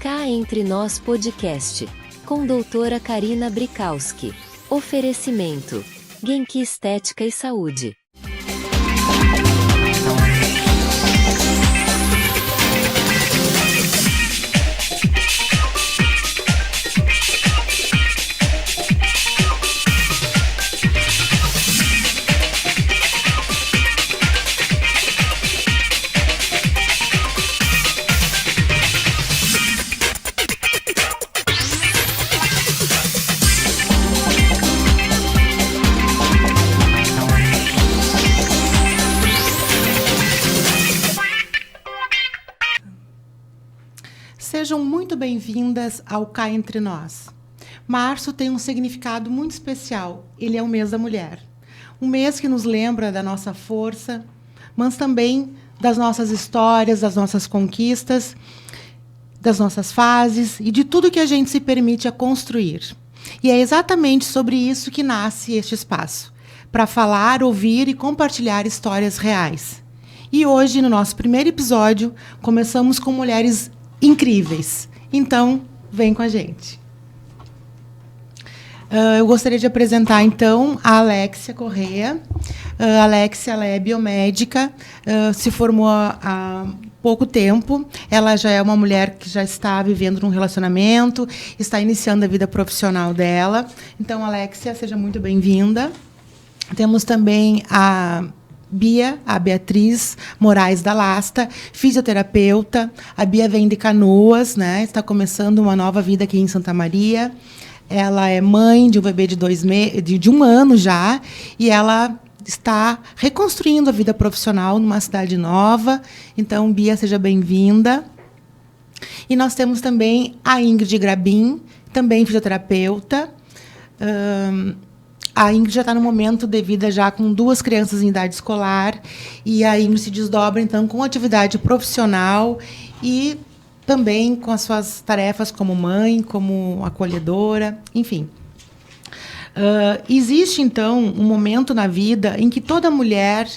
Cá Entre Nós Podcast, com doutora Karina Brikowski. Oferecimento: Genki Estética e Saúde. Sejam muito bem-vindas ao Cá Entre Nós. Março tem um significado muito especial. Ele é o mês da mulher. Um mês que nos lembra da nossa força, mas também das nossas histórias, das nossas conquistas, das nossas fases e de tudo que a gente se permite a construir. E é exatamente sobre isso que nasce este espaço, para falar, ouvir e compartilhar histórias reais. E hoje, no nosso primeiro episódio, começamos com mulheres incríveis. Então, vem com a gente. Eu gostaria de apresentar, então, a Alexia Correia. A Alexia, ela é biomédica, se formou há pouco tempo. Ela já é uma mulher que já está vivendo num relacionamento, está iniciando a vida profissional dela. Então, Alexia, seja muito bem-vinda. Temos também a Beatriz Moraes da Lasta, fisioterapeuta. A Bia vem de Canoas, né? Está começando uma nova vida aqui em Santa Maria. Ela é mãe de um bebê de 1 ano já, e ela está reconstruindo a vida profissional numa cidade nova. Então, Bia, seja bem-vinda. E nós temos também a Ingrid Grabin, também fisioterapeuta. A Ingrid já está no momento de vida já com 2 crianças em idade escolar, e a Ingrid se desdobra, então, com atividade profissional e também com as suas tarefas como mãe, como acolhedora, enfim. Existe, então, um momento na vida em que toda mulher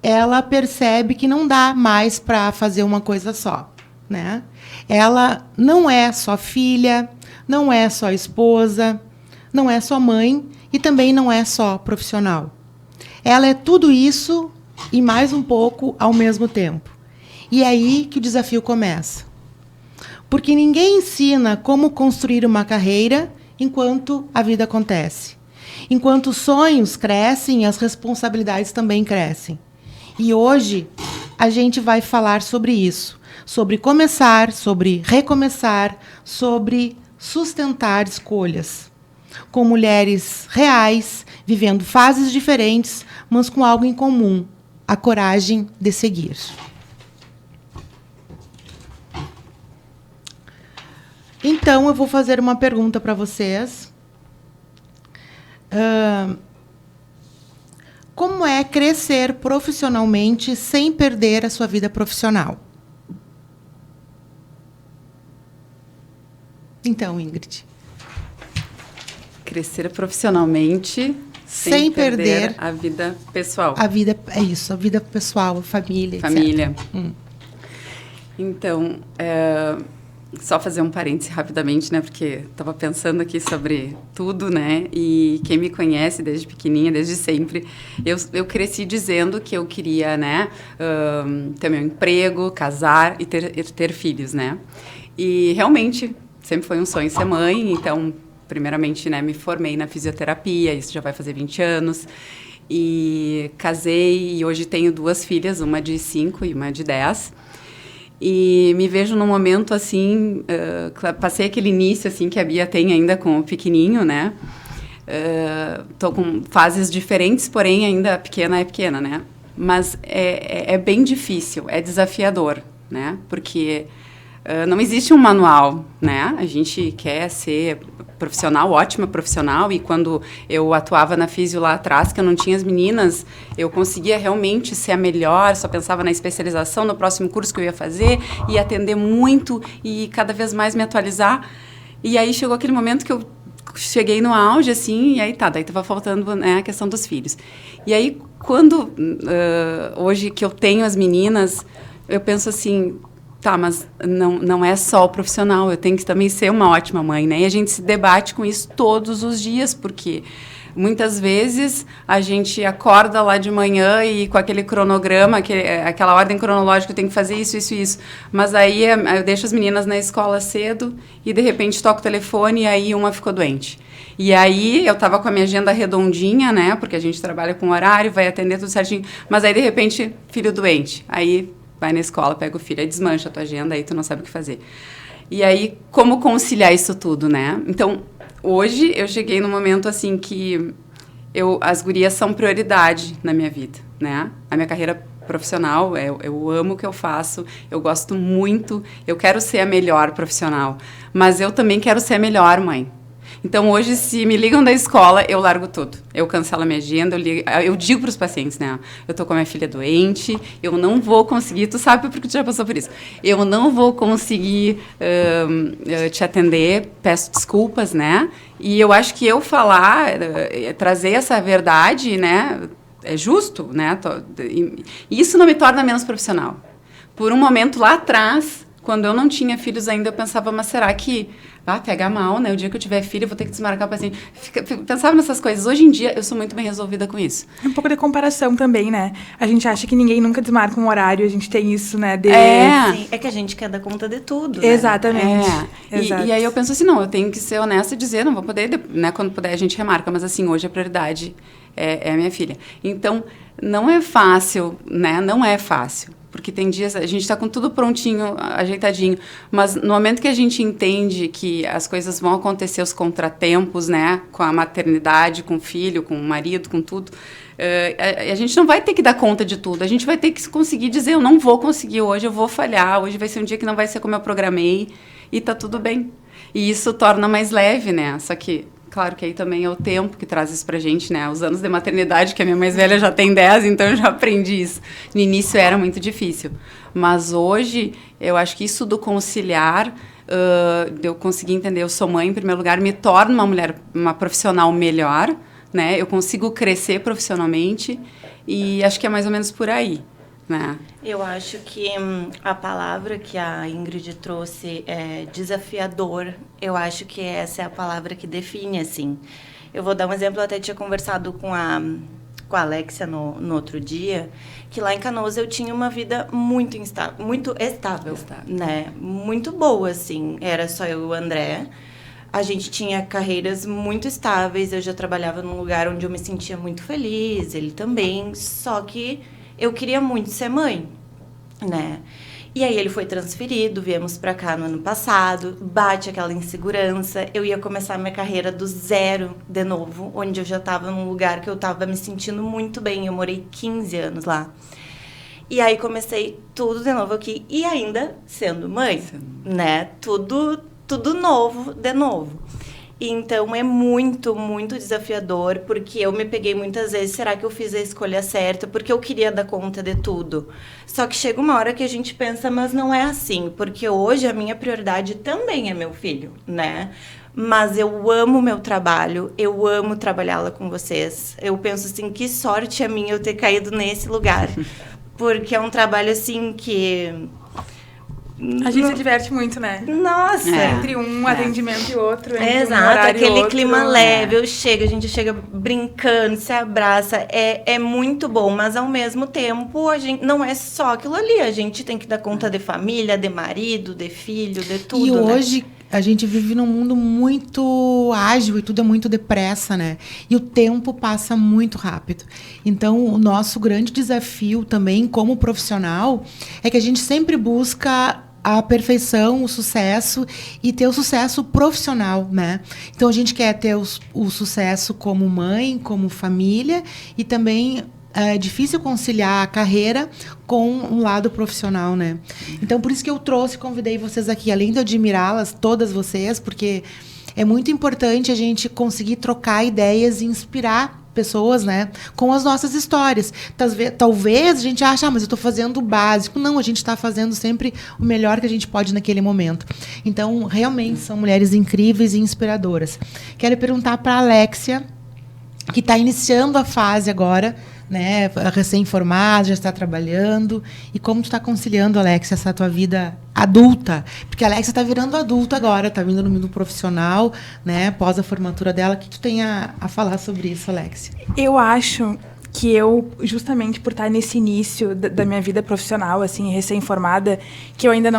ela percebe que não dá mais para fazer uma coisa só, né? Ela não é só filha, não é só esposa, não é só mãe, e também não é só profissional. Ela é tudo isso e mais um pouco ao mesmo tempo. E é aí que o desafio começa. Porque ninguém ensina como construir uma carreira enquanto a vida acontece. Enquanto os sonhos crescem, as responsabilidades também crescem. E hoje a gente vai falar sobre isso. Sobre começar, sobre recomeçar, sobre sustentar escolhas. Com mulheres reais, vivendo fases diferentes, mas com algo em comum: a coragem de seguir. Então, eu vou fazer uma pergunta para vocês. Como é crescer profissionalmente sem perder a sua vida profissional? Então, Ingrid. Crescer profissionalmente sem perder a vida pessoal. A vida, é isso, a vida pessoal, a família, Família. Etc. Então, só fazer um parêntese rapidamente, né? Porque estava pensando aqui sobre tudo, né? E quem me conhece desde pequenininha, desde sempre, eu cresci dizendo que eu queria, né? Ter meu emprego, casar e ter filhos, né? E realmente sempre foi um sonho ser mãe, então primeiramente, né, me formei na fisioterapia, isso já vai fazer 20 anos, e casei, e hoje tenho 2 filhas, uma de 5 e uma de 10, e me vejo num momento, assim, passei aquele início, assim, que a Bia tem ainda com o pequenininho, né, tô com fases diferentes, porém ainda pequena é pequena, né, mas é bem difícil, é desafiador, né, porque não existe um manual, né, a gente quer ser profissional, ótima profissional, e quando eu atuava na fisio lá atrás, que eu não tinha as meninas, eu conseguia realmente ser a melhor, só pensava na especialização, no próximo curso que eu ia fazer, e atender muito, e cada vez mais me atualizar. E aí chegou aquele momento que eu cheguei no auge, assim, e aí daí estava faltando, né, a questão dos filhos. E aí, quando, hoje que eu tenho as meninas, eu penso assim, tá, mas não é só o profissional, eu tenho que também ser uma ótima mãe, né? E a gente se debate com isso todos os dias, porque muitas vezes a gente acorda lá de manhã e com aquele cronograma, aquela ordem cronológica, tem que fazer isso, isso, isso. Mas aí eu deixo as meninas na escola cedo e de repente toco o telefone e aí uma ficou doente. E aí eu tava com a minha agenda redondinha, né? Porque a gente trabalha com horário, vai atender tudo certinho. Mas aí de repente, filho doente. Aí vai na escola, pega o filho, aí desmancha a tua agenda, aí tu não sabe o que fazer. E aí, como conciliar isso tudo, né? Então, hoje eu cheguei num momento assim que as gurias são prioridade na minha vida, né? A minha carreira profissional, eu amo o que eu faço, eu gosto muito, eu quero ser a melhor profissional, mas eu também quero ser a melhor mãe. Então, hoje, se me ligam da escola, eu largo tudo. Eu cancelo a minha agenda, eu digo para os pacientes, né? Eu tô com a minha filha doente, eu não vou conseguir, tu sabe porque tu já passou por isso, eu não vou conseguir te atender, peço desculpas, né? E eu acho que eu falar, trazer essa verdade, né? É justo, né? E isso não me torna menos profissional. Por um momento lá atrás, quando eu não tinha filhos ainda, eu pensava, mas será que pega mal, né? O dia que eu tiver filho, eu vou ter que desmarcar o paciente. Pensava nessas coisas. Hoje em dia, eu sou muito bem resolvida com isso. Um pouco de comparação também, né? A gente acha que ninguém nunca desmarca um horário, a gente tem isso, né? Sim, é que a gente quer dar conta de tudo, né? Exatamente. E aí eu penso assim, não, eu tenho que ser honesta e dizer, não vou poder, né? Quando puder a gente remarca, mas assim, hoje a prioridade é a minha filha. Então, não é fácil, né? Não é fácil. Porque tem dias, a gente está com tudo prontinho, ajeitadinho, mas no momento que a gente entende que as coisas vão acontecer, os contratempos, né, com a maternidade, com o filho, com o marido, com tudo, a gente não vai ter que dar conta de tudo, a gente vai ter que conseguir dizer, eu não vou conseguir hoje, eu vou falhar, hoje vai ser um dia que não vai ser como eu programei, e tá tudo bem. E isso torna mais leve, né, só que... Claro que aí também é o tempo que traz isso pra gente, né? Os anos de maternidade, que a minha mais velha já tem 10, então eu já aprendi isso. No início era muito difícil. Mas hoje, eu acho que isso do conciliar, de eu conseguir entender, eu sou mãe, em primeiro lugar, me torna uma mulher, uma profissional melhor, né? Eu consigo crescer profissionalmente e acho que é mais ou menos por aí, né? Eu acho que a palavra que a Ingrid trouxe é desafiador. Eu acho que essa é a palavra que define, assim. Eu vou dar um exemplo, eu até tinha conversado com a Alexia no outro dia, que lá em Canoas eu tinha uma vida muito estável, né? Muito boa, assim. Era só eu e o André. A gente tinha carreiras muito estáveis, eu já trabalhava num lugar onde eu me sentia muito feliz, ele também, só que eu queria muito ser mãe, né? E aí ele foi transferido, viemos pra cá no ano passado, bate aquela insegurança, eu ia começar minha carreira do zero de novo, onde eu já estava num lugar que eu estava me sentindo muito bem, eu morei 15 anos lá. E aí comecei tudo de novo aqui, e ainda sendo mãe, né? Tudo novo, de novo. Então, é muito, muito desafiador, porque eu me peguei muitas vezes, será que eu fiz a escolha certa? Porque eu queria dar conta de tudo. Só que chega uma hora que a gente pensa, mas não é assim, porque hoje a minha prioridade também é meu filho, né? Mas eu amo o meu trabalho, eu amo trabalhar lá com vocês. Eu penso assim, que sorte a minha eu ter caído nesse lugar. Porque é um trabalho, assim, que... A gente se diverte muito, né? Nossa! Entre um atendimento e outro. Exato, aquele clima leve, a gente chega brincando, se abraça, é muito bom, mas ao mesmo tempo a gente não é só aquilo ali, a gente tem que dar conta de família, de marido, de filho, de tudo. E hoje a gente vive num mundo muito ágil e tudo é muito depressa, né? E o tempo passa muito rápido. Então, o nosso grande desafio também como profissional é que a gente sempre busca a perfeição, o sucesso e ter o sucesso profissional, né? Então a gente quer ter o sucesso como mãe, como família e também é difícil conciliar a carreira com um lado profissional, né? Então por isso que eu convidei vocês aqui, além de admirá-las, todas vocês, porque é muito importante a gente conseguir trocar ideias e inspirar pessoas, né, com as nossas histórias. Talvez a gente ache, mas eu estou fazendo o básico. Não, a gente está fazendo sempre o melhor que a gente pode naquele momento. Então, realmente, são mulheres incríveis e inspiradoras. Quero perguntar para a Alexia, que está iniciando a fase agora né, recém-formada, já está trabalhando. E como tu está conciliando, Alexia, essa tua vida adulta? Porque a Alexia está virando adulta agora, está vindo no mundo profissional, né, pós a formatura dela. O que tu tem a falar sobre isso, Alexia? Eu acho que eu, justamente por estar nesse início da minha vida profissional, assim, recém-formada, que eu ainda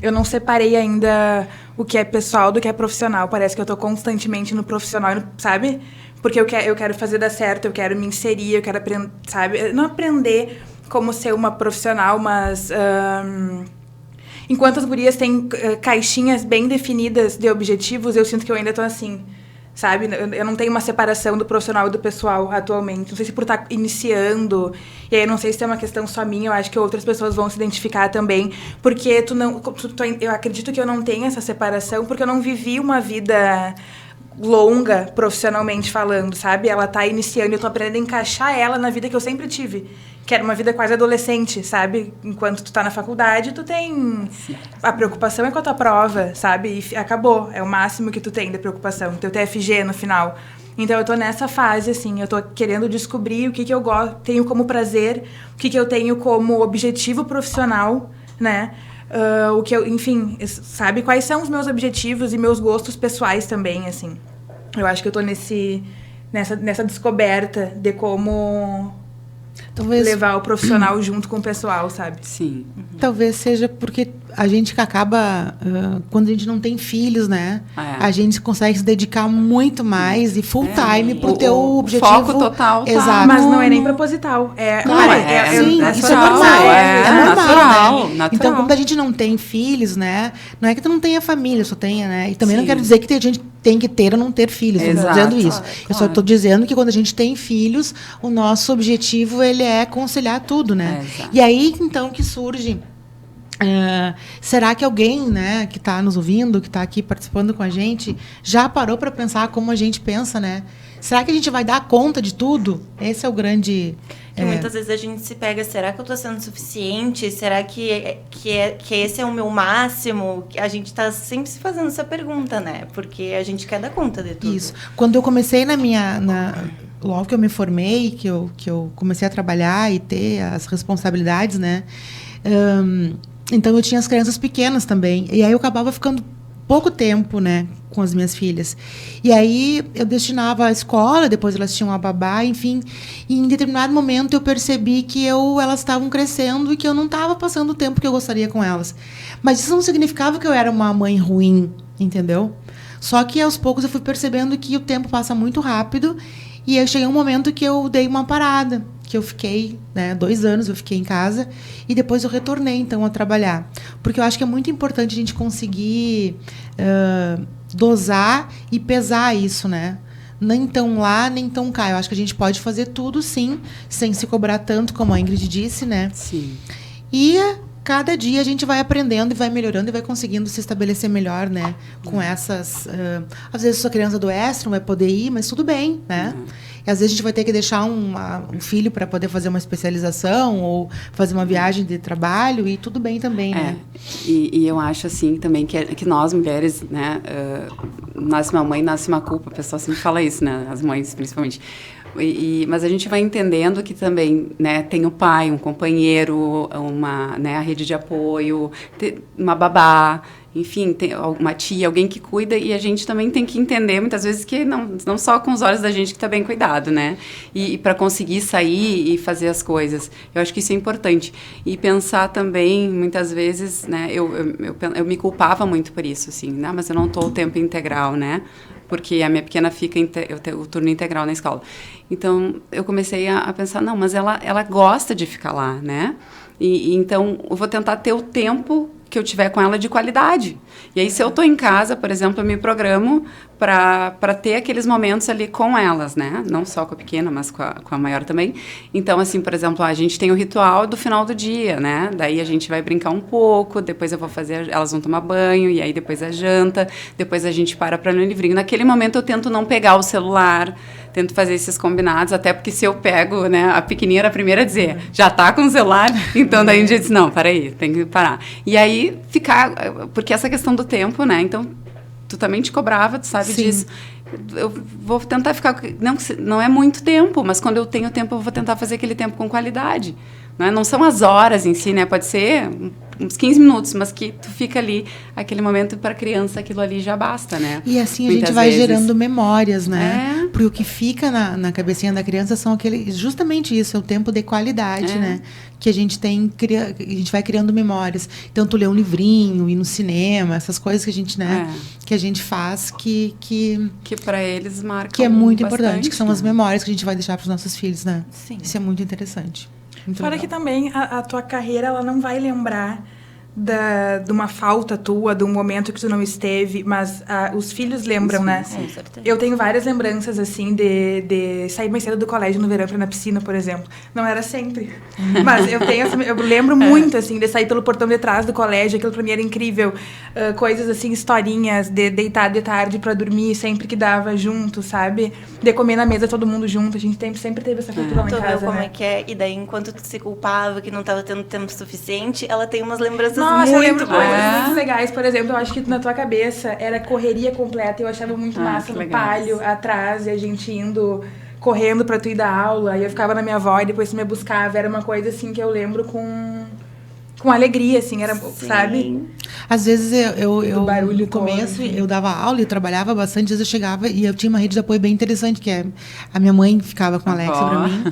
eu não separei ainda o que é pessoal do que é profissional. Parece que eu estou constantemente no profissional, sabe? Porque eu quero fazer dar certo, eu quero me inserir, eu quero aprender, sabe? Não aprender como ser uma profissional, mas enquanto as gurias têm caixinhas bem definidas de objetivos, eu sinto que eu ainda estou assim, sabe? Eu não tenho uma separação do profissional e do pessoal atualmente. Não sei se por estar iniciando, e aí eu não sei se é uma questão só minha, eu acho que outras pessoas vão se identificar também, porque eu acredito que eu não tenho essa separação, porque eu não vivi uma vida longa, profissionalmente falando, sabe? Ela tá iniciando e eu tô aprendendo a encaixar ela na vida que eu sempre tive, que era uma vida quase adolescente, sabe? Enquanto tu tá na faculdade, tu tem... A preocupação é com a tua prova, sabe? E acabou. É o máximo que tu tem de preocupação. Teu TFG no final. Então, eu tô nessa fase, assim. Eu tô querendo descobrir o que eu tenho como prazer, o que eu tenho como objetivo profissional, né? O que eu... Enfim, sabe? Quais são os meus objetivos e meus gostos pessoais também, assim. Eu acho que eu tô nessa descoberta de como... Talvez levar o profissional junto com o pessoal, sabe? Sim. Talvez seja porque a gente que acaba, quando a gente não tem filhos, né? A gente consegue se dedicar muito mais e full time pro teu objetivo. Foco total. Exato. Mas não é nem proposital. Sim, natural, isso é normal. É normal, né? Natural. Então, quando a gente não tem filhos, né? Não é que tu não tenha família, só tenha, né? E também Sim. não quero dizer que a gente tem que ter ou não ter filhos. Eu não estou dizendo isso. Eu só estou dizendo que quando a gente tem filhos, o nosso objetivo ele é conciliar tudo, né? E aí, então, que surge... será que alguém, né, que está nos ouvindo, que está aqui participando com a gente, já parou para pensar como a gente pensa, né? Será que a gente vai dar conta de tudo? Esse é o grande... Que muitas vezes a gente se pega, será que eu estou sendo suficiente? Será que esse é o meu máximo? A gente está sempre se fazendo essa pergunta, né? Porque a gente quer dar conta de tudo. Isso. Quando eu comecei logo que eu me formei, que eu comecei a trabalhar e ter as responsabilidades, né? Então, eu tinha as crianças pequenas também. E aí, eu acabava ficando pouco tempo, né, com as minhas filhas. E aí, eu destinava à escola, depois elas tinham a babá, enfim. E, em determinado momento, eu percebi que elas estavam crescendo e que eu não estava passando o tempo que eu gostaria com elas. Mas isso não significava que eu era uma mãe ruim, entendeu? Só que, aos poucos, eu fui percebendo que o tempo passa muito rápido. E aí, cheguei um momento que eu dei uma parada. Que eu fiquei, né, 2 anos eu fiquei em casa e depois eu retornei, então, a trabalhar. Porque eu acho que é muito importante a gente conseguir dosar e pesar isso, né? Nem tão lá, nem tão cá. Eu acho que a gente pode fazer tudo, sim, sem se cobrar tanto, como a Ingrid disse, né? Sim. E cada dia a gente vai aprendendo e vai melhorando e vai conseguindo se estabelecer melhor, né? Com essas... às vezes a sua criança adoece, não vai poder ir, mas tudo bem, né? E às vezes a gente vai ter que deixar um filho para poder fazer uma especialização ou fazer uma viagem de trabalho e tudo bem também, né? E eu acho, assim, também que nós, mulheres, né? Nasce uma mãe, nasce uma culpa. O pessoal sempre fala isso, né? As mães, principalmente. Mas a gente vai entendendo que também, né, tem o pai, um companheiro, a rede de apoio, uma babá, enfim, tem uma tia, alguém que cuida, e a gente também tem que entender, muitas vezes, que não só com os olhos da gente que está bem cuidado, né? E para conseguir sair e fazer as coisas. Eu acho que isso é importante. E pensar também, muitas vezes, né, eu me culpava muito por isso, assim, né? Mas eu não estou o tempo integral, né? Porque a minha pequena fica o turno integral na escola. Então, eu comecei a pensar, não, mas ela gosta de ficar lá, né? E então, eu vou tentar ter o tempo que eu tiver com ela de qualidade. E aí, se eu estou em casa, por exemplo, eu me programo para ter aqueles momentos ali com elas, né? Não só com a pequena, mas com a maior também. Então, assim, por exemplo, a gente tem o ritual do final do dia, né? Daí a gente vai brincar um pouco, depois eu vou fazer, elas vão tomar banho, e aí depois a janta, depois a gente para ler um livrinho. Naquele momento eu tento não pegar o celular, tento fazer esses combinados, até porque se eu pego, né? A pequenininha era a primeira a dizer, já tá com o celular? Então, daí um dia eu disse, não, peraí, tem que parar. E aí, porque essa questão do tempo, né? Então, tu também te cobrava, tu sabe disso. eu vou tentar ficar... Não é muito tempo, mas quando eu tenho tempo, eu vou tentar fazer aquele tempo com qualidade. Né? Não são as horas em si, né? Pode ser uns 15 minutos, mas que tu fica ali, aquele momento para a criança, aquilo ali já basta, né? E assim a Muitas gente vai vezes. gerando memórias, né? É. Porque o que fica na cabecinha da criança são justamente isso, é o tempo de qualidade, né? Que a gente a gente vai criando memórias. Então, tu lê um livrinho, ir no cinema, essas coisas que a gente, né? Que a gente faz que para eles marcam que é muito bastante, importante, que são as né? memórias que a gente vai deixar para os nossos filhos, né? Sim. Isso é muito interessante. Muito Fora legal. que também a tua carreira, ela não vai lembrar de uma falta tua, de um momento que tu não esteve, mas os filhos lembram, Sim, né? Com certeza. Eu tenho várias lembranças, assim, de sair mais cedo do colégio no verão pra ir na piscina, por exemplo. Não era sempre. Mas eu lembro muito, assim, de sair pelo portão de trás do colégio, aquilo pra mim era incrível. Coisas, assim, historinhas, de deitar de tarde pra dormir, sempre que dava junto, sabe? De comer na mesa todo mundo junto. A gente sempre teve essa cultura lá em Tu casa, viu como né? é que é? E daí, enquanto tu se culpava que não tava tendo tempo suficiente, ela tem umas lembranças Nossa, eu muito lembro boas. coisas muito legais. Por exemplo, eu acho que na tua cabeça era correria completa. Eu achava muito massa que no legais. palio, atrás, e a gente indo, correndo pra tu ir dar aula. E eu ficava na minha avó e depois tu me buscava. Era uma coisa, assim, que eu lembro com alegria, assim. Era, sabe? Às vezes eu Do barulho no começo todo, enfim. eu dava aula e trabalhava bastante, às vezes eu chegava e eu tinha uma rede de apoio bem interessante, que é a minha mãe ficava com a Alexia Ó. pra mim.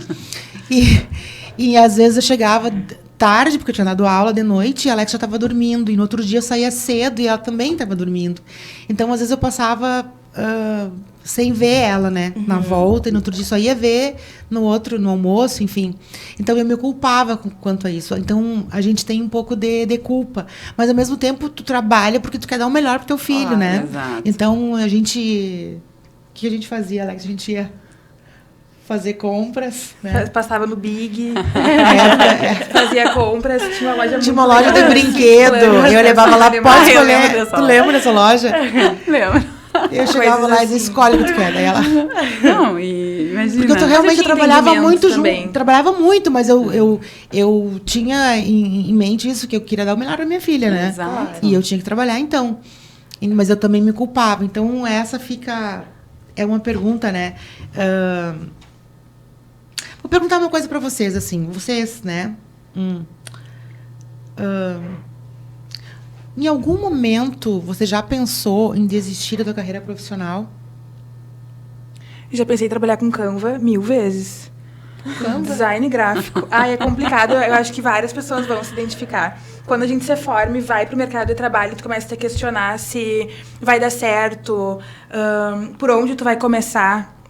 E às vezes eu chegava tarde, porque eu tinha dado aula de noite, e a Alexia estava dormindo, e no outro dia eu saía cedo e ela também estava dormindo. Então, às vezes eu passava sem ver ela, né? Na volta, e no outro dia só ia ver no almoço, enfim. Então, eu me culpava quanto a isso. Então, a gente tem um pouco de culpa. Mas, ao mesmo tempo, tu trabalha porque tu quer dar o melhor pro teu filho, Claro, né? exato. Então, o que a gente fazia, Alex? A gente ia fazer compras, né? Passava no Big, É, fazia compras, tinha uma loja tinha muito uma loja de legal, brinquedo. assim, Eu levava lá, eu pode lembro escolher. dessa Tu loja. lembra dessa loja? Lembro. Eu chegava lá e dizia, assim. escolhe o que tu quer. Daí ela... Não, e imagina. Porque eu realmente tinha trabalhava entendimento muito também. trabalhava muito, mas eu tinha em mente isso, que eu queria dar o melhor pra minha filha, né? Exato. E eu tinha que trabalhar, então. Mas eu também me culpava. Então, essa fica... É uma pergunta, né? Vou perguntar uma coisa pra vocês, assim. Vocês, né? Em algum momento, você já pensou em desistir da tua carreira profissional? Já pensei em trabalhar com Canva 1000 vezes. Design gráfico. É complicado. Eu acho que várias pessoas vão se identificar. Quando a gente se forma e vai pro mercado de trabalho, tu começa a te questionar se vai dar certo, por onde tu vai começar.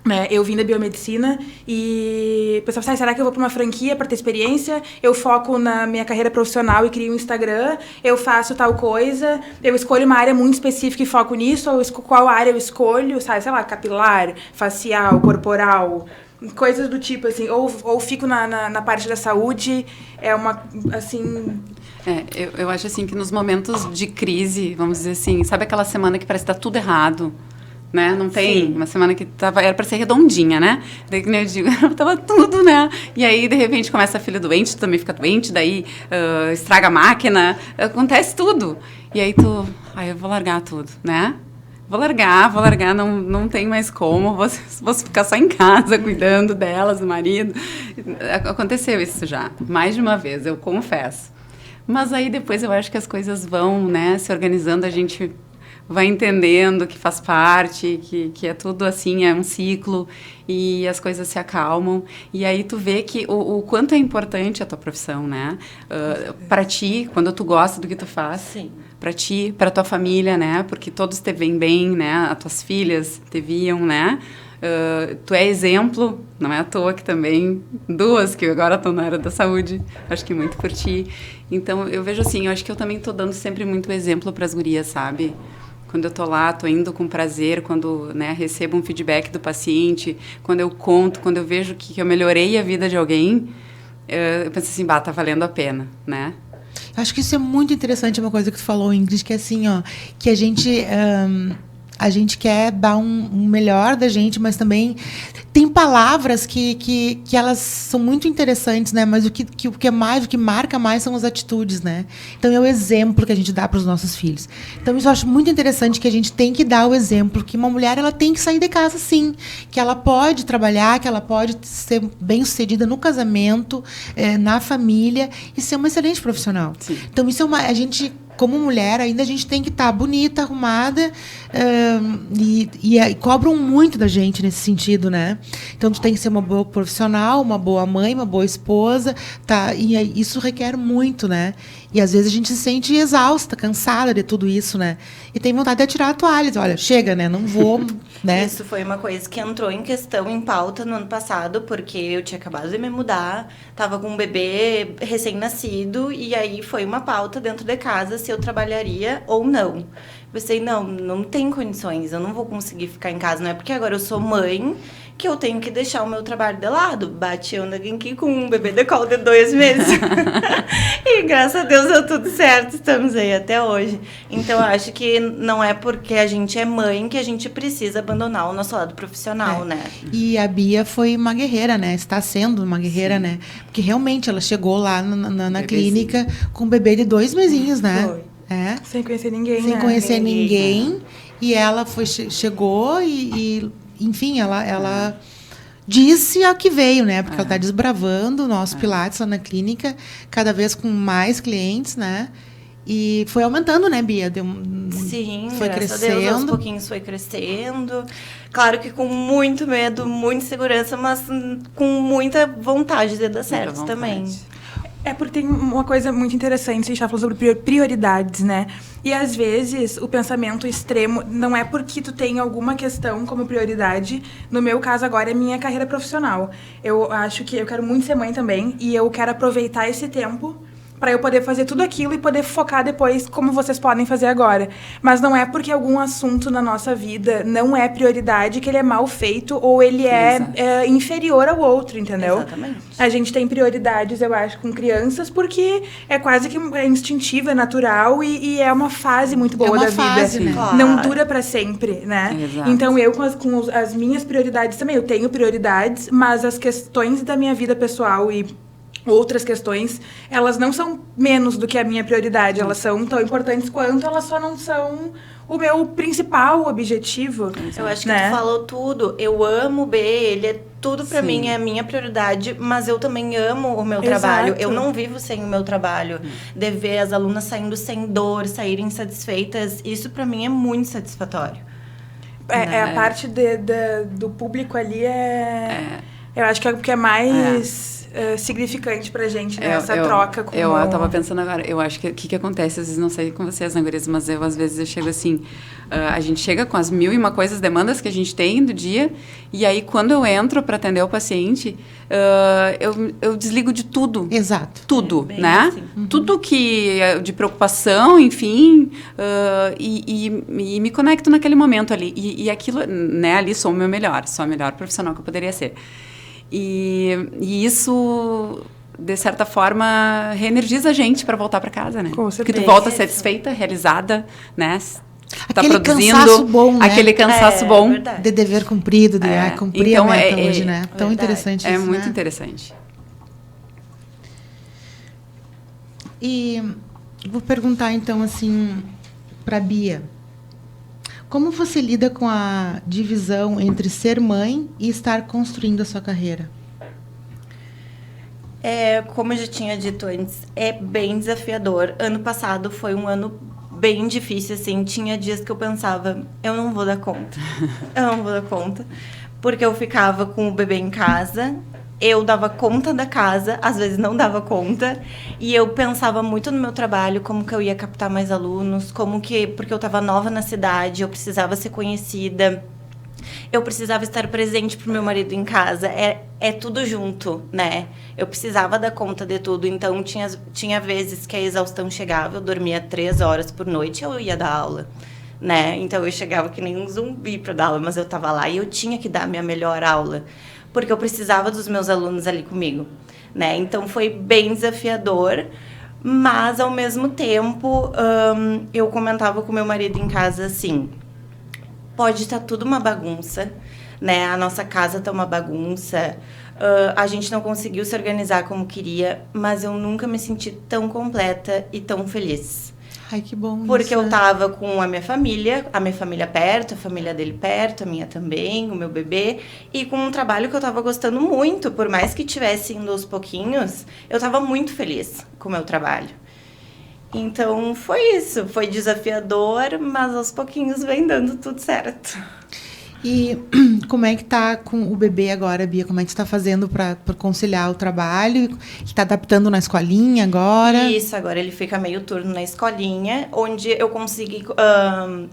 Né? Eu vim da biomedicina e o pessoal fala, será que eu vou para uma franquia para ter experiência? Eu foco na minha carreira profissional e crio um Instagram, eu faço tal coisa, eu escolho uma área muito específica e foco nisso, ou qual área eu escolho, sabe? Sei lá, capilar, facial, corporal, coisas do tipo, assim, ou fico na parte da saúde, é uma, assim... Eu acho assim que nos momentos de crise, vamos dizer assim, sabe aquela semana que parece que tá tudo errado? Né? Não tem uma semana que era para ser redondinha, né? Daí, que nem eu digo, tava tudo, né? E aí, de repente, começa a filha doente, tu também fica doente, daí estraga a máquina, acontece tudo. E aí eu vou largar tudo, né? Vou largar, não tem mais como, vou ficar só em casa, cuidando delas, do marido. Aconteceu isso já, mais de uma vez, eu confesso. Mas aí, depois, eu acho que as coisas vão, né, se organizando, a gente... vai entendendo que faz parte, que é tudo assim, é um ciclo e as coisas se acalmam. E aí tu vê que o quanto é importante a tua profissão, né? Para ti, quando tu gosta do que tu faz. Sim. Para ti, para tua família, né? Porque todos te veem bem, né? As tuas filhas te viam, né? Tu é exemplo, não é à toa que também duas que agora estão na área da saúde, acho que muito por ti. Então, eu vejo assim, eu acho que eu também estou dando sempre muito exemplo para as gurias, sabe? Quando eu tô lá, tô indo com prazer, quando, né, recebo um feedback do paciente, quando eu conto, quando eu vejo que eu melhorei a vida de alguém, eu penso assim, tá valendo a pena, né? Acho que isso é muito interessante, uma coisa que tu falou, Ingrid, que é assim, ó, que a gente a gente quer dar um melhor da gente, mas também tem palavras que elas são muito interessantes, né? Mas o que marca mais são as atitudes, né? Então é o exemplo que a gente dá para os nossos filhos. Então isso eu acho muito interessante, que a gente tem que dar o exemplo que uma mulher, ela tem que sair de casa, sim, que ela pode trabalhar, que ela pode ser bem-sucedida no casamento, na família e ser uma excelente profissional. Sim. Então isso a gente, como mulher, ainda a gente tem que estar bonita, arrumada, e cobram muito da gente nesse sentido, né? Então, tu tem que ser uma boa profissional, uma boa mãe, uma boa esposa, tá? E isso requer muito, né? E às vezes a gente se sente exausta, cansada de tudo isso, né? E tem vontade de atirar a toalha, dizer, olha, chega, né? Não vou, né? Isso foi uma coisa que entrou em questão, em pauta no ano passado, porque eu tinha acabado de me mudar, tava com um bebê recém-nascido, e aí foi uma pauta dentro de casa se eu trabalharia ou não. Pensei, não tem condições, eu não vou conseguir ficar em casa, não é porque agora eu sou mãe que eu tenho que deixar o meu trabalho de lado. Bati eu aqui com um bebê de colo de 2 meses. E graças a Deus deu tudo certo, estamos aí até hoje. Então eu acho que não é porque a gente é mãe que a gente precisa abandonar o nosso lado profissional, né? E a Bia foi uma guerreira, né? Está sendo uma guerreira, né? Porque realmente ela chegou lá na clínica com um bebê de 2 mesinhos, né? Foi. Sem conhecer ninguém, Sem né? conhecer ninguém. E ela chegou e enfim, ela disse a que veio, né? Porque ela está desbravando o nosso Pilates lá na clínica, cada vez com mais clientes, né? E foi aumentando, né, Bia? Sim, foi graças crescendo. a Deus, aos pouquinhos foi crescendo. Claro que com muito medo, muita segurança, mas com muita vontade de dar certo também. É porque tem uma coisa muito interessante, a gente está falando sobre prioridades, né? E às vezes o pensamento extremo não é porque tu tem alguma questão como prioridade. No meu caso agora é minha carreira profissional. Eu acho que eu quero muito ser mãe também e eu quero aproveitar esse tempo para eu poder fazer tudo aquilo e poder focar depois como vocês podem fazer agora. Mas não é porque algum assunto na nossa vida não é prioridade que ele é mal feito ou ele é inferior ao outro, entendeu? Exatamente. A gente tem prioridades, eu acho, com crianças porque é quase que instintivo, é natural e é uma fase muito boa da fase, vida. né? Claro. Não dura para sempre, né? Exato. Então eu com as minhas prioridades também, eu tenho prioridades, mas as questões da minha vida pessoal e outras questões, elas não são menos do que a minha prioridade, elas são tão importantes quanto, elas só não são o meu principal objetivo. Eu acho que né? tu falou tudo. Eu amo o B, ele é tudo pra Sim. mim, é a minha prioridade, mas eu também amo o meu Exato. trabalho. Eu não vivo sem o meu trabalho. De ver as alunas saindo sem dor, saírem satisfeitas, isso pra mim é muito satisfatório. A parte do público ali eu acho que é o que é mais significante pra gente, né? Essa troca com eu tava pensando agora, eu acho que o que acontece, às vezes, não sei com vocês, né, gurias, mas às vezes eu chego assim, a gente chega com as 1001 coisas, demandas que a gente tem do dia, e aí quando eu entro para atender o paciente, eu desligo de tudo. Exato. Tudo, Bem né? assim. Tudo que de preocupação, enfim, e me conecto naquele momento ali. E aquilo, né, ali sou o meu melhor, sou a melhor profissional que eu poderia ser. E isso, de certa forma, reenergiza a gente para voltar para casa, né? Com certeza. Porque tu volta satisfeita, realizada, né? Tá Aquele produzindo cansaço bom, né? aquele cansaço bom. Verdade. De dever cumprido, de cumprir Então, a meta hoje, né? Tão verdade. interessante É isso, muito né? interessante. E vou perguntar, então, assim, para Bia. Como você lida com a divisão entre ser mãe e estar construindo a sua carreira? Como eu já tinha dito antes, é bem desafiador. Ano passado foi um ano bem difícil, assim. Tinha dias que eu pensava, eu não vou dar conta. Eu não vou dar conta. Porque eu ficava com o bebê em casa, eu dava conta da casa, às vezes não dava conta, e eu pensava muito no meu trabalho, como que eu ia captar mais alunos, porque eu estava nova na cidade, eu precisava ser conhecida, eu precisava estar presente pro meu marido em casa, é tudo junto, né? Eu precisava dar conta de tudo, então tinha vezes que a exaustão chegava, eu dormia 3 horas por noite e eu ia dar aula, né? Então eu chegava que nem um zumbi para dar aula, mas eu estava lá e eu tinha que dar a minha melhor aula, porque eu precisava dos meus alunos ali comigo, né? Então foi bem desafiador, mas ao mesmo tempo eu comentava com meu marido em casa assim, pode estar tudo uma bagunça, né? A nossa casa tá uma bagunça, a gente não conseguiu se organizar como queria, mas eu nunca me senti tão completa e tão feliz. Ai, que bom. Porque isso, eu né? tava com a minha família perto, a família dele perto, a minha também, o meu bebê, e com um trabalho que eu tava gostando muito, por mais que tivesse indo aos pouquinhos, eu tava muito feliz com o meu trabalho. Então, foi isso. Foi desafiador, mas aos pouquinhos vem dando tudo certo. E como é que tá com o bebê agora, Bia? Como é que você tá fazendo para conciliar o trabalho? Está adaptando na escolinha agora? Isso, agora ele fica meio turno na escolinha, onde eu consegui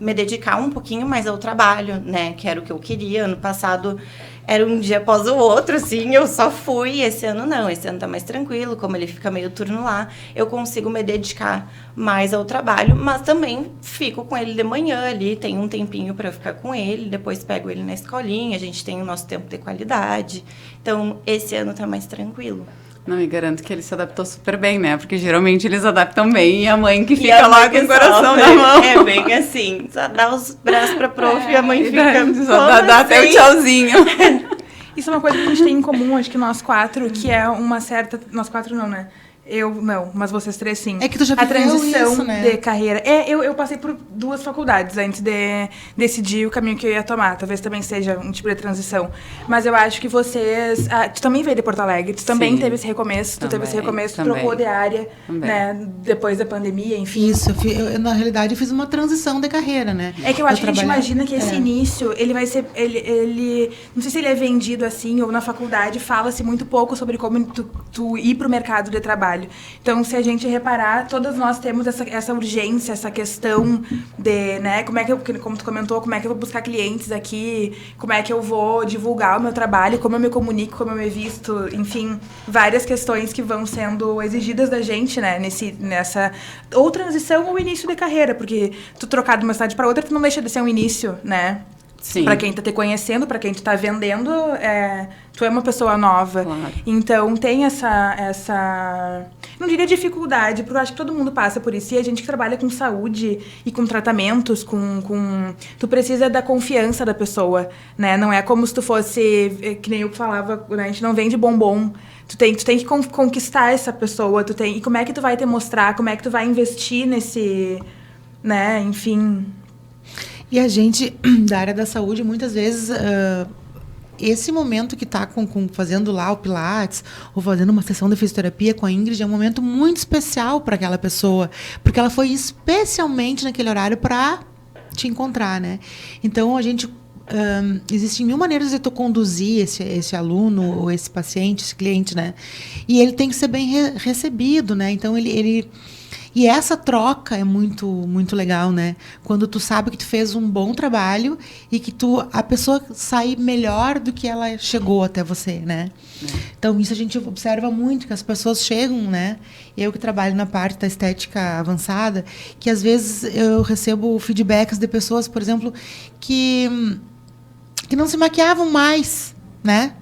me dedicar um pouquinho mais ao trabalho, né? Que era o que eu queria. Ano passado era um dia após o outro, assim, eu só fui. Esse ano não, esse ano tá mais tranquilo, como ele fica meio turno lá, eu consigo me dedicar mais ao trabalho, mas também fico com ele de manhã ali, tenho um tempinho para ficar com ele, depois pego ele na escolinha, a gente tem o nosso tempo de qualidade. Então, esse ano tá mais tranquilo. Não, e garanto que ele se adaptou super bem, né? Porque geralmente eles adaptam bem e a mãe que E fica a mãe lá com que o coração sofre. na mão. É bem assim, só dá os braços pra prof e a mãe fica... Só dá até o assim? tchauzinho. Isso é uma coisa que a gente tem em comum, acho que nós quatro, que é uma certa... Nós quatro não, né? Eu não, mas vocês três sim. É que tu já A viveu transição isso, né? de carreira. Eu passei por 2 faculdades antes de decidir o caminho que eu ia tomar. Talvez também seja um tipo de transição. Mas eu acho que vocês... tu também veio de Porto Alegre, tu também Sim. teve esse recomeço. Tu teve esse Também, recomeço, tu também. trocou de área, Também. né? Depois da pandemia, enfim. Isso, na realidade eu fiz uma transição de carreira, né? É que eu acho que a gente trabalhava- imagina que esse É. início, ele vai ser... Ele não sei se ele é vendido assim, ou na faculdade fala-se muito pouco sobre como tu ir pro mercado de trabalho. Então, se a gente reparar, todas nós temos essa urgência, essa questão de, né, como tu comentou, como é que eu vou buscar clientes aqui, como é que eu vou divulgar o meu trabalho, como eu me comunico, como eu me visto, enfim, várias questões que vão sendo exigidas da gente, né, nessa ou transição ou início de carreira, porque tu trocar de uma cidade para outra, tu não deixa de ser um início, né? Sim. Pra quem tá te conhecendo, pra quem tu tá vendendo, tu é uma pessoa nova. Claro. Então tem essa... Não diria dificuldade, porque eu acho que todo mundo passa por isso. E a gente que trabalha com saúde e com tratamentos, tu precisa da confiança da pessoa, né? Não é como se tu fosse, que nem eu falava, né? A gente não vende bombom. Tu tem que conquistar essa pessoa. E como é que tu vai te mostrar? Como é que tu vai investir nesse... né? Enfim... E a gente, da área da saúde, muitas vezes, esse momento que está fazendo lá o Pilates, ou fazendo uma sessão de fisioterapia com a Ingrid, é um momento muito especial para aquela pessoa, porque ela foi especialmente naquele horário para te encontrar, né? Então, a gente... existem 1000 maneiras de tu conduzir esse aluno, ou esse paciente, esse cliente, né? E ele tem que ser bem recebido, né? Então, E essa troca é muito, muito legal, né? Quando tu sabe que tu fez um bom trabalho e que a pessoa sai melhor do que ela chegou até você, né? Então, isso a gente observa muito, que as pessoas chegam, né? Eu que trabalho na parte da estética avançada, que às vezes eu recebo feedbacks de pessoas, por exemplo, que não se maquiavam mais, né?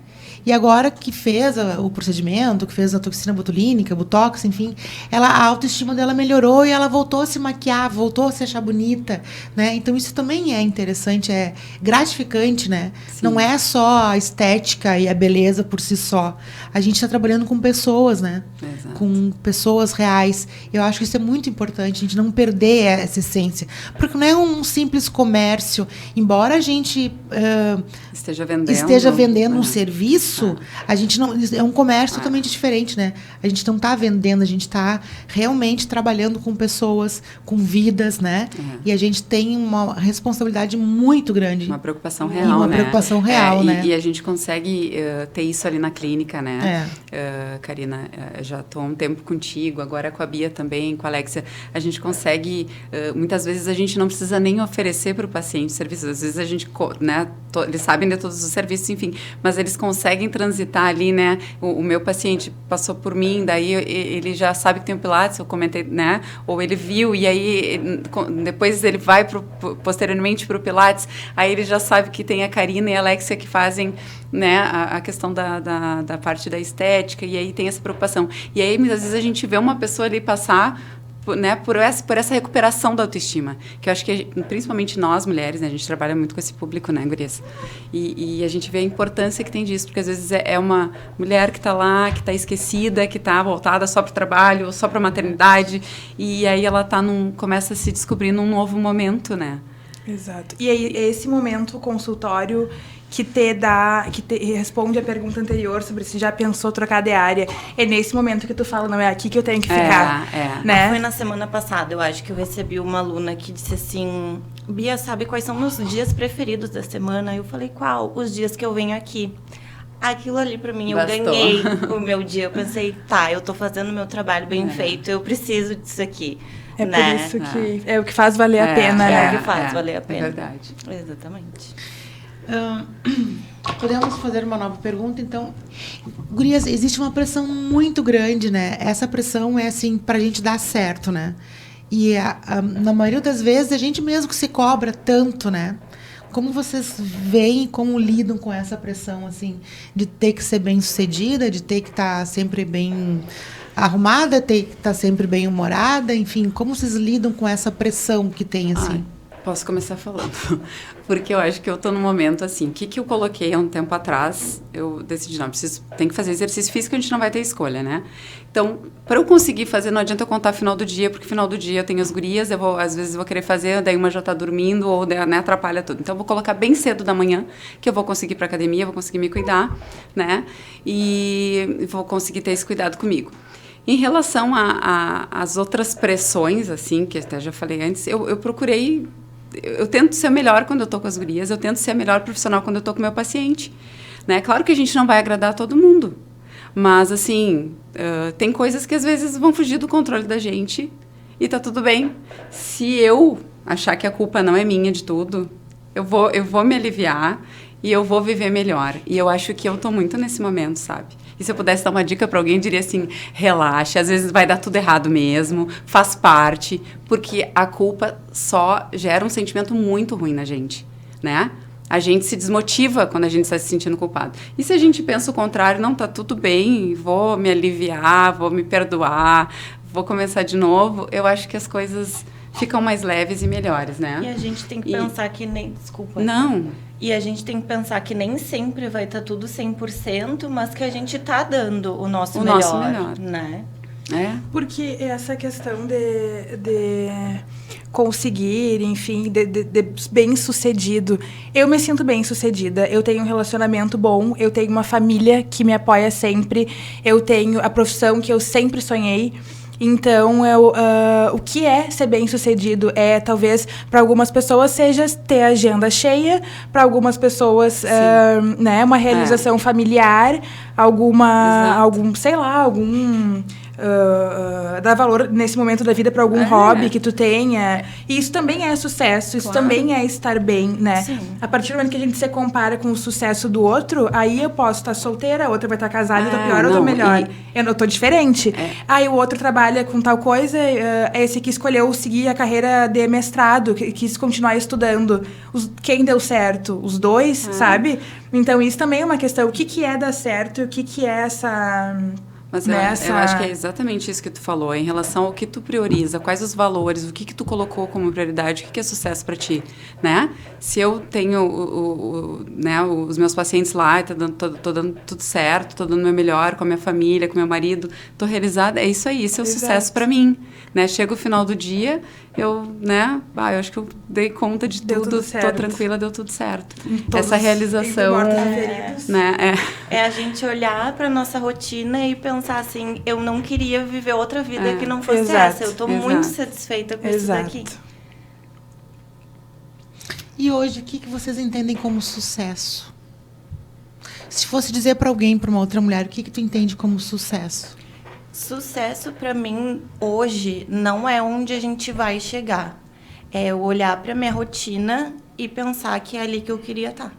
E agora que fez o procedimento, que fez a toxina botulínica, botox, enfim, a autoestima dela melhorou e ela voltou a se maquiar, voltou a se achar bonita, né? Então isso também é interessante, é gratificante, né? Sim. Não é só a estética e a beleza por si só. A gente está trabalhando com pessoas, né? Exato. Com pessoas reais. Eu acho que isso é muito importante, a gente não perder essa essência. Porque não é um simples comércio. Embora a gente esteja vendendo um serviço, a gente não... É um comércio totalmente diferente, né? A gente não está vendendo, a gente está realmente trabalhando com pessoas, com vidas, né? E a gente tem uma responsabilidade muito grande. Uma preocupação E real, uma né? preocupação real, né? E a gente consegue ter isso ali na clínica, né? Karina, já estou há um tempo contigo, agora com a Bia também, com a Alexia. A gente consegue... muitas vezes a gente não precisa nem oferecer para o paciente serviços. Às vezes a gente... né, eles sabem de todos os serviços, enfim. Mas eles conseguem transitar ali, né? O meu paciente passou por mim, daí ele já sabe que tem o Pilates, eu comentei, né? Ou ele viu, e aí depois ele vai posteriormente para o Pilates, aí ele já sabe que tem a Karina e a Alexia que fazem, né, a questão da parte da estética, e aí tem essa preocupação. E aí, muitas vezes, a gente vê uma pessoa ali passar por essa recuperação da autoestima, que eu acho que principalmente nós mulheres, né, a gente trabalha muito com esse público, né, gurias, e a gente vê a importância que tem disso, porque às vezes é uma mulher que está lá, que está esquecida, que está voltada só para o trabalho, só para a maternidade, e aí ela começa a se descobrir num novo momento, né? Exato. E aí, esse momento, o consultório, que responde a pergunta anterior sobre se já pensou trocar de área, é nesse momento que tu fala, não, é aqui que eu tenho que ficar. Né? Foi na semana passada, eu acho que eu recebi uma aluna que disse assim, Bia, sabe quais são meus dias preferidos da semana? Eu falei, qual? Os dias que eu venho aqui. Aquilo ali pra mim, Bastou. Eu ganhei o meu dia. Eu pensei, tá, eu tô fazendo o meu trabalho bem feito, eu preciso disso aqui. É né? por isso que é o que faz valer a pena, né? É o que faz valer a pena. É verdade. Exatamente. Podemos fazer uma nova pergunta, então. Gurias, existe uma pressão muito grande, né? Essa pressão é, assim, pra gente dar certo, né? E na maioria das vezes, a gente mesmo que se cobra tanto, né? Como vocês veem, como lidam com essa pressão, assim, de ter que ser bem-sucedida, de ter que estar sempre bem arrumada, ter que estar sempre bem-humorada, enfim, como vocês lidam com essa pressão que tem, assim? Posso começar falando, porque eu acho que eu tô num momento assim, o que eu coloquei há um tempo atrás, eu decidi, tem que fazer exercício físico, a gente não vai ter escolha, né? Então, para eu conseguir fazer, não adianta eu contar final do dia, porque final do dia eu tenho as gurias, às vezes eu vou querer fazer, daí uma já tá dormindo, ou né, atrapalha tudo. Então, eu vou colocar bem cedo da manhã, que eu vou conseguir ir pra academia, vou conseguir me cuidar, né? E vou conseguir ter esse cuidado comigo. Em relação às outras pressões, assim, que até já falei antes, eu procurei... Eu tento ser melhor quando eu tô com as gurias, eu tento ser a melhor profissional quando eu tô com o meu paciente, né? Claro que a gente não vai agradar todo mundo, mas, assim, tem coisas que às vezes vão fugir do controle da gente e tá tudo bem. Se eu achar que a culpa não é minha de tudo, eu vou me aliviar e eu vou viver melhor. E eu acho que eu tô muito nesse momento, sabe? E se eu pudesse dar uma dica para alguém, eu diria assim, relaxe, às vezes vai dar tudo errado mesmo, faz parte, porque a culpa só gera um sentimento muito ruim na gente, né? A gente se desmotiva quando a gente está se sentindo culpado. E se a gente pensa o contrário, não, tá tudo bem, vou me aliviar, vou me perdoar, vou começar de novo, eu acho que as coisas ficam mais leves e melhores, né? E a gente tem que pensar que nem... Desculpa. Não. E a gente tem que pensar que nem sempre vai estar tudo 100%, mas que a gente está dando o nosso melhor, né? Porque essa questão de conseguir, enfim, de bem-sucedido. Eu me sinto bem-sucedida, eu tenho um relacionamento bom, eu tenho uma família que me apoia sempre, eu tenho a profissão que eu sempre sonhei. Então, o que é ser bem-sucedido? Talvez, para algumas pessoas, seja ter a agenda cheia, para algumas pessoas, né, uma realização familiar, dar valor nesse momento da vida para algum hobby que tu tenha. E isso também é sucesso, isso também é estar bem, né? Sim. A partir do momento que a gente se compara com o sucesso do outro, aí eu posso estar solteira, a outra vai estar casada, eu tô pior, eu tô melhor. Eu tô diferente. Aí o outro trabalha com tal coisa, esse que escolheu seguir a carreira de mestrado, quis continuar estudando. Quem deu certo? Os dois, sabe? Então isso também é uma questão. O que é dar certo e o que é essa... Mas eu acho que é exatamente isso que tu falou, em relação ao que tu prioriza, quais os valores, o que tu colocou como prioridade, o que é sucesso para ti, né? Se eu tenho né, os meus pacientes lá, tô dando tudo certo, tô dando o meu melhor com a minha família, com o meu marido, tô realizada, é isso aí, isso é o sucesso para mim, né? Chega o final do dia, eu acho que eu dei conta de tudo, tô tranquila, deu tudo certo. Essa realização, né? É a gente olhar para nossa rotina e pensar assim, eu não queria viver outra vida que não fosse essa. Eu tô muito satisfeita com isso daqui. E hoje, o que vocês entendem como sucesso? Se fosse dizer para alguém, para uma outra mulher, o que tu entende como sucesso? Sucesso para mim hoje não é onde a gente vai chegar. É eu olhar para minha rotina e pensar que é ali que eu queria estar.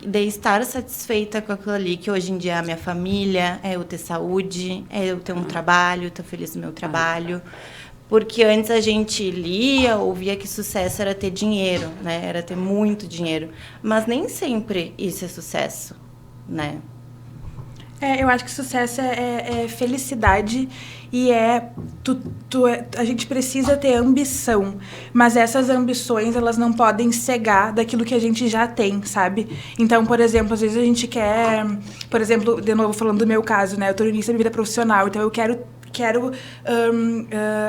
De estar satisfeita com aquilo ali, que hoje em dia é a minha família, é eu ter saúde, é eu ter um trabalho, estar feliz no meu trabalho. Porque antes a gente lia, ouvia que sucesso era ter dinheiro, né? Era ter muito dinheiro. Mas nem sempre isso é sucesso, né? Eu acho que sucesso é felicidade e a gente precisa ter ambição, mas essas ambições, elas não podem cegar daquilo que a gente já tem, sabe? Então, por exemplo, às vezes a gente quer, por exemplo, de novo falando do meu caso, né? Eu tô no início da minha vida profissional, então eu quero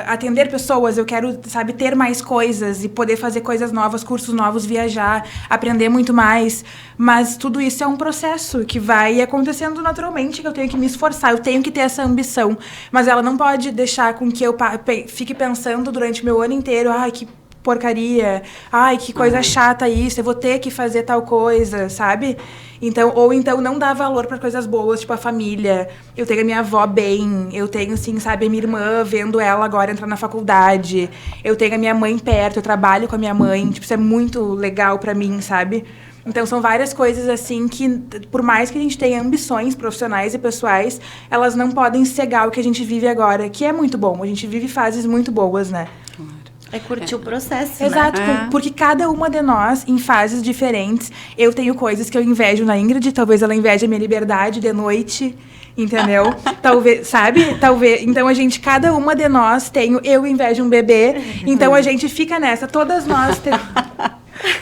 atender pessoas, eu quero, sabe, ter mais coisas e poder fazer coisas novas, cursos novos, viajar, aprender muito mais. Mas tudo isso é um processo que vai acontecendo naturalmente, que eu tenho que me esforçar, eu tenho que ter essa ambição. Mas ela não pode deixar com que eu fique pensando durante meu ano inteiro, ai, que porcaria, ai, que coisa chata isso, eu vou ter que fazer tal coisa, sabe? Então, ou então não dar valor para coisas boas, tipo a família. Eu tenho a minha avó bem, eu tenho, assim, sabe, a minha irmã, vendo ela agora entrar na faculdade. Eu tenho a minha mãe perto, eu trabalho com a minha mãe, tipo, isso é muito legal para mim, sabe? Então, são várias coisas, assim, que por mais que a gente tenha ambições profissionais e pessoais, elas não podem cegar o que a gente vive agora, que é muito bom. A gente vive fases muito boas, né? É curtir o processo, Exato, né? porque cada uma de nós, em fases diferentes, eu tenho coisas que eu invejo na Ingrid, talvez ela inveje a minha liberdade de noite, entendeu? Talvez, sabe? Talvez. Então, cada uma de nós eu invejo um bebê, então a gente fica nessa. Todas nós temos...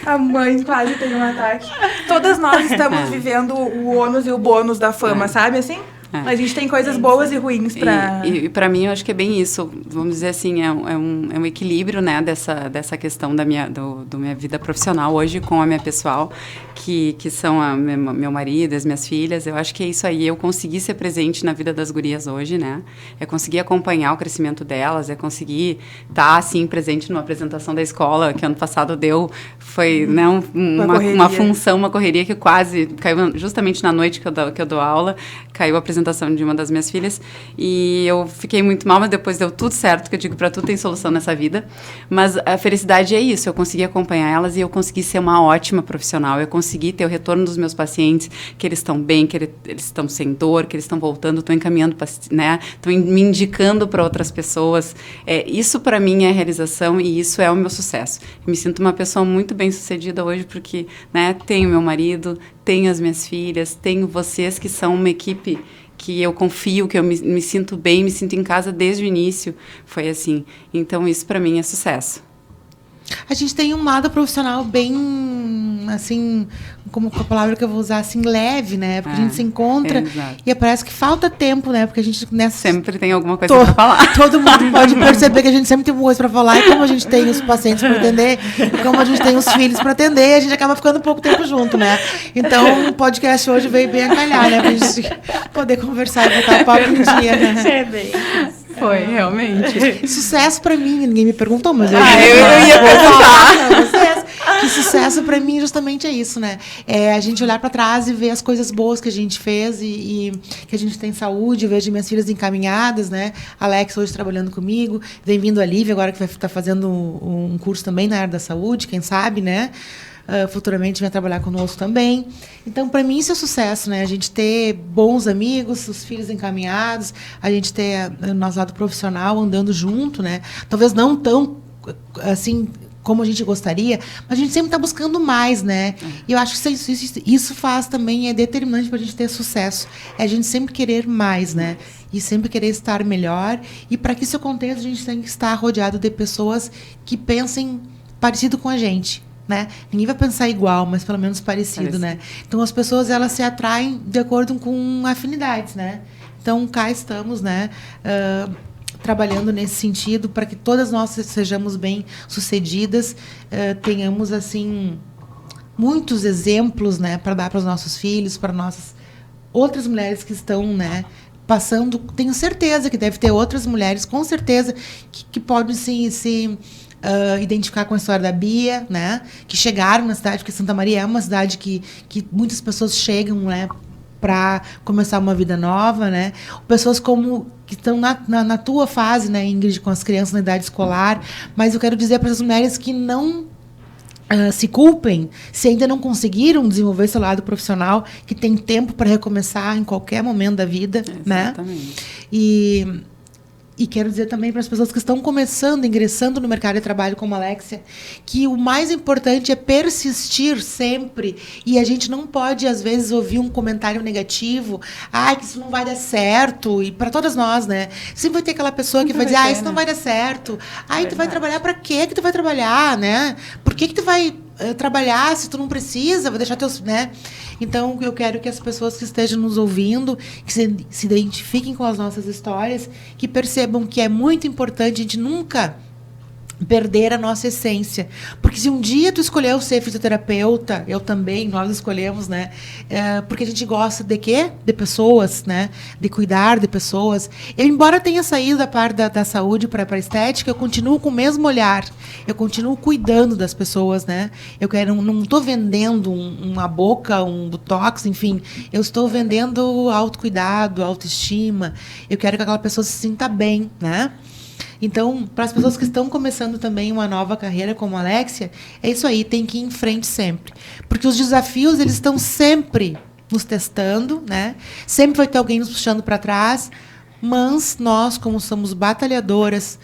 A mãe quase tem um ataque. Todas nós estamos vivendo o ônus e o bônus da fama, sabe assim? A gente tem coisas boas e ruins para... E para mim, eu acho que é bem isso. Vamos dizer assim, é um equilíbrio, né, dessa questão da minha vida profissional hoje com a minha pessoal, que são meu marido, as minhas filhas. Eu acho que é isso aí. Eu consegui ser presente na vida das gurias hoje, né? É conseguir acompanhar o crescimento delas, é conseguir estar, assim, presente numa apresentação da escola, que ano passado foi, né, uma função, uma correria que quase caiu justamente na noite que eu dou aula, caiu a apresentação de uma das minhas filhas, e eu fiquei muito mal, mas depois deu tudo certo, que eu digo, para tudo tem solução nessa vida. Mas a felicidade é isso, eu consegui acompanhar elas e eu consegui ser uma ótima profissional, eu consegui ter o retorno dos meus pacientes, que eles estão bem, que eles estão sem dor, que eles estão voltando, estão encaminhando, né, estão me indicando para outras pessoas. Isso para mim é realização e isso é o meu sucesso. Eu me sinto uma pessoa muito bem sucedida hoje porque, né, tenho meu marido, tenho as minhas filhas, tenho vocês que são uma equipe que eu confio, que eu me sinto bem, me sinto em casa desde o início. Foi assim. Então, isso para mim é sucesso. A gente tem um lado profissional bem, assim, como a palavra que eu vou usar, assim, leve, né? Porque a gente se encontra e parece que falta tempo, né? Porque a gente... Sempre tem alguma coisa para falar. Todo mundo pode perceber que a gente sempre tem alguma coisa para falar. E como a gente tem os pacientes para atender, e como a gente tem os filhos para atender, a gente acaba ficando pouco tempo junto, né? Então, o podcast hoje veio bem a calhar, né? Pra gente poder conversar e botar o papo em dia, né? É bem isso. Foi, realmente. Sucesso pra mim, ninguém me perguntou, mas eu ia perguntar. Que sucesso pra mim justamente é isso, né? É a gente olhar pra trás e ver as coisas boas que a gente fez e que a gente tem saúde. Eu vejo minhas filhas encaminhadas, né? Alex hoje trabalhando comigo, vem vindo a Lívia agora que vai estar fazendo um curso também na área da saúde, quem sabe, né? Futuramente vai trabalhar conosco também. Então, para mim, isso é sucesso, né? A gente ter bons amigos, os filhos encaminhados, a gente ter o nosso lado profissional andando junto, né? Talvez não tão, assim, como a gente gostaria, mas a gente sempre está buscando mais, né? E eu acho que isso faz também, é determinante para a gente ter sucesso. É a gente sempre querer mais, né? E sempre querer estar melhor. E para que isso aconteça, a gente tem que estar rodeado de pessoas que pensem parecido com a gente. Né? Ninguém vai pensar igual, mas pelo menos parecido, né? Então as pessoas elas se atraem de acordo com afinidades, né? Então cá estamos, né? Trabalhando nesse sentido para que todas nós sejamos bem sucedidas, tenhamos assim muitos exemplos, né? Para dar para os nossos filhos, para nossas outras mulheres que estão, né? Passando, tenho certeza que deve ter outras mulheres, com certeza que podem se identificar com a história da Bia, né? Que chegaram na cidade, porque Santa Maria é uma cidade que muitas pessoas chegam, né? Para começar uma vida nova, né? Pessoas que estão na tua fase, né, Ingrid, com as crianças na idade escolar. Mas eu quero dizer para as mulheres que não se culpem se ainda não conseguiram desenvolver seu lado profissional, que tem tempo para recomeçar em qualquer momento da vida, né? Exatamente. E E quero dizer também para as pessoas que estão começando, ingressando no mercado de trabalho como a Alexia, que o mais importante é persistir sempre. E a gente não pode, às vezes, ouvir um comentário negativo. Que isso não vai dar certo. E para todas nós, né? Sempre vai ter aquela pessoa que vai dizer, isso não vai dar certo. Tu vai trabalhar para quê que tu vai trabalhar, né? Por que tu vai trabalhar se tu não precisa? Vai deixar teus, né? Então, eu quero que as pessoas que estejam nos ouvindo, que se identifiquem com as nossas histórias, que percebam que é muito importante a gente nunca perder a nossa essência. Porque se um dia tu escolheu ser fisioterapeuta, eu também, nós escolhemos, né? Porque a gente gosta de quê? De pessoas, né? De cuidar de pessoas. Eu, embora tenha saído da parte da saúde para a estética, eu continuo com o mesmo olhar. Eu continuo cuidando das pessoas, né? Eu não estou vendendo uma boca, um botox, enfim. Eu estou vendendo autocuidado, autoestima. Eu quero que aquela pessoa se sinta bem, né? Então, para as pessoas que estão começando também uma nova carreira como a Alexia, é isso aí, tem que ir em frente sempre. Porque os desafios, eles estão sempre nos testando, né? Sempre vai ter alguém nos puxando para trás, mas nós, como somos batalhadoras,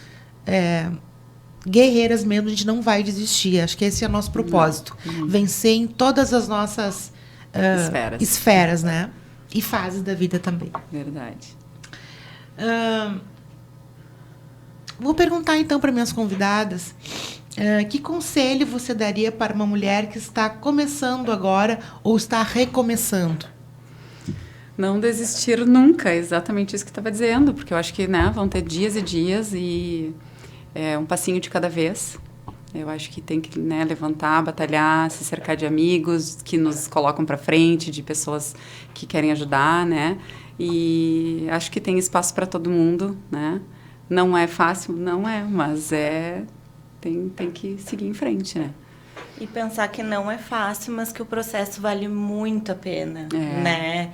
guerreiras mesmo, a gente não vai desistir. Acho que esse é o nosso propósito. Vencer em todas as nossas esferas, né? E fases da vida também. Verdade. Vou perguntar, então, para minhas convidadas, que conselho você daria para uma mulher que está começando agora ou está recomeçando? Não desistir nunca, é exatamente isso que estava dizendo, porque eu acho que, né, vão ter dias e dias e um passinho de cada vez. Eu acho que tem que, né, levantar, batalhar, se cercar de amigos que nos colocam para frente, de pessoas que querem ajudar, né? E acho que tem espaço para todo mundo, né? Não é fácil, não é, mas tem que seguir em frente, né? E pensar que não é fácil, mas que o processo vale muito a pena, né?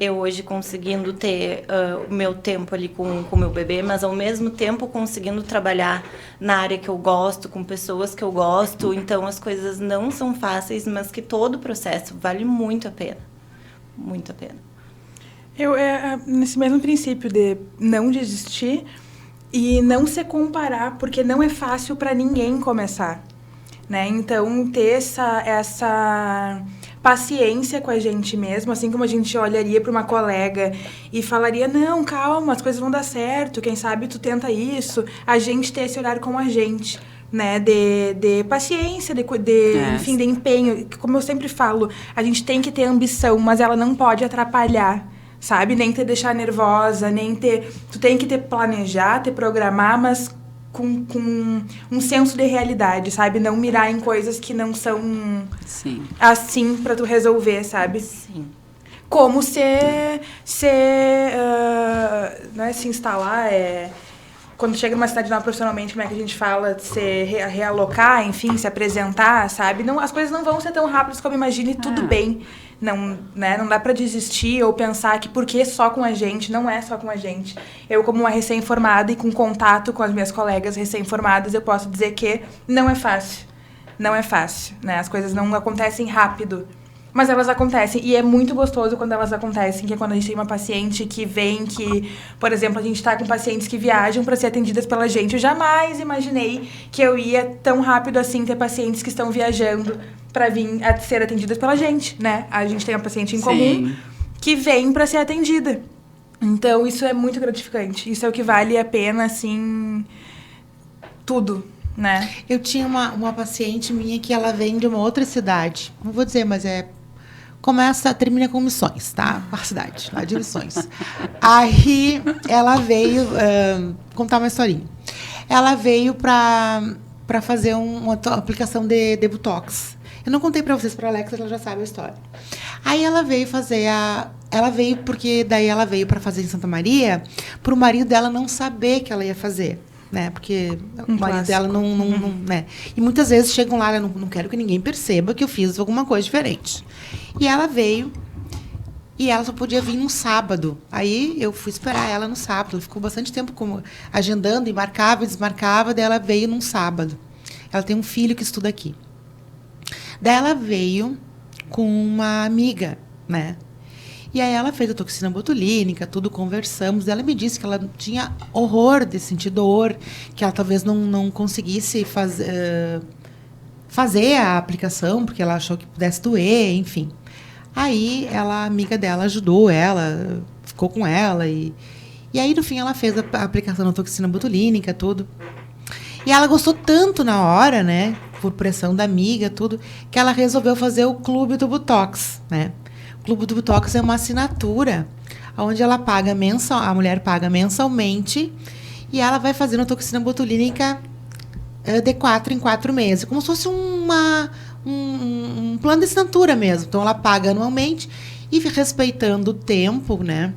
Eu hoje conseguindo ter o meu tempo ali com o meu bebê, mas ao mesmo tempo conseguindo trabalhar na área que eu gosto, com pessoas que eu gosto. Então, as coisas não são fáceis, mas que todo o processo vale muito a pena. Muito a pena. Eu, nesse mesmo princípio de não desistir e não se comparar, porque não é fácil para ninguém começar, né? Então, ter essa paciência com a gente mesmo, assim como a gente olharia para uma colega e falaria, não, calma, as coisas vão dar certo, quem sabe tu tenta isso. A gente ter esse olhar com a gente, né? De paciência, enfim, de empenho. Como eu sempre falo, a gente tem que ter ambição, mas ela não pode atrapalhar, sabe? Nem te deixar nervosa, tu tem que planejar, programar, mas com um senso de realidade, sabe? Não mirar em coisas que não são assim pra tu resolver, sabe? Sim. Como não é se instalar, quando chega numa cidade nova profissionalmente, como é que a gente fala? Se realocar, enfim, se apresentar, sabe? Não, as coisas não vão ser tão rápidas como imagina e tudo bem. Não, né? Não dá pra desistir ou pensar que porque só com a gente, não é só com a gente. Eu, como uma recém-formada e com contato com as minhas colegas recém-formadas, eu posso dizer que não é fácil. Não é fácil, né? As coisas não acontecem rápido. Mas elas acontecem, e é muito gostoso quando elas acontecem, que é quando a gente tem uma paciente que vem, por exemplo, a gente está com pacientes que viajam para ser atendidas pela gente. Eu jamais imaginei que eu ia tão rápido assim ter pacientes que estão viajando para vir a ser atendidas pela gente, né? A gente tem uma paciente em comum que vem para ser atendida. Então, isso é muito gratificante. Isso é o que vale a pena, assim, tudo, né? Eu tinha uma paciente minha que ela vem de uma outra cidade. Não vou dizer, mas termina com Missões, tá? A cidade, lá de Missões. Aí ela veio contar uma historinha. Ela veio para fazer uma aplicação de Botox. Eu não contei para vocês, para a Alexa, ela já sabe a história. Aí ela veio porque daí ela veio para fazer em Santa Maria, para o marido dela não saber que ela ia fazer. Né? Porque o marido dela não né? E muitas vezes chegam lá, eu não quero que ninguém perceba que eu fiz alguma coisa diferente. E ela veio, e ela só podia vir no sábado. Aí eu fui esperar ela no sábado. Ela ficou bastante tempo agendando, e marcava e desmarcava, daí ela veio num sábado. Ela tem um filho que estuda aqui. Daí ela veio com uma amiga, né? E aí ela fez a toxina botulínica, tudo, conversamos. Ela me disse que ela tinha horror de sentir dor, que ela talvez não conseguisse fazer a aplicação, porque ela achou que pudesse doer, enfim. Aí a amiga dela ajudou ela, ficou com ela. E aí, no fim, ela fez a aplicação da toxina botulínica, tudo. E ela gostou tanto na hora, né? Por pressão da amiga, tudo, que ela resolveu fazer o Clube do Botox, né? O Clube do Botox é uma assinatura onde ela paga a mulher paga mensalmente e ela vai fazendo a toxina botulínica de 4 em 4 meses, como se fosse um plano de assinatura mesmo. Então, ela paga anualmente e, respeitando o tempo, né?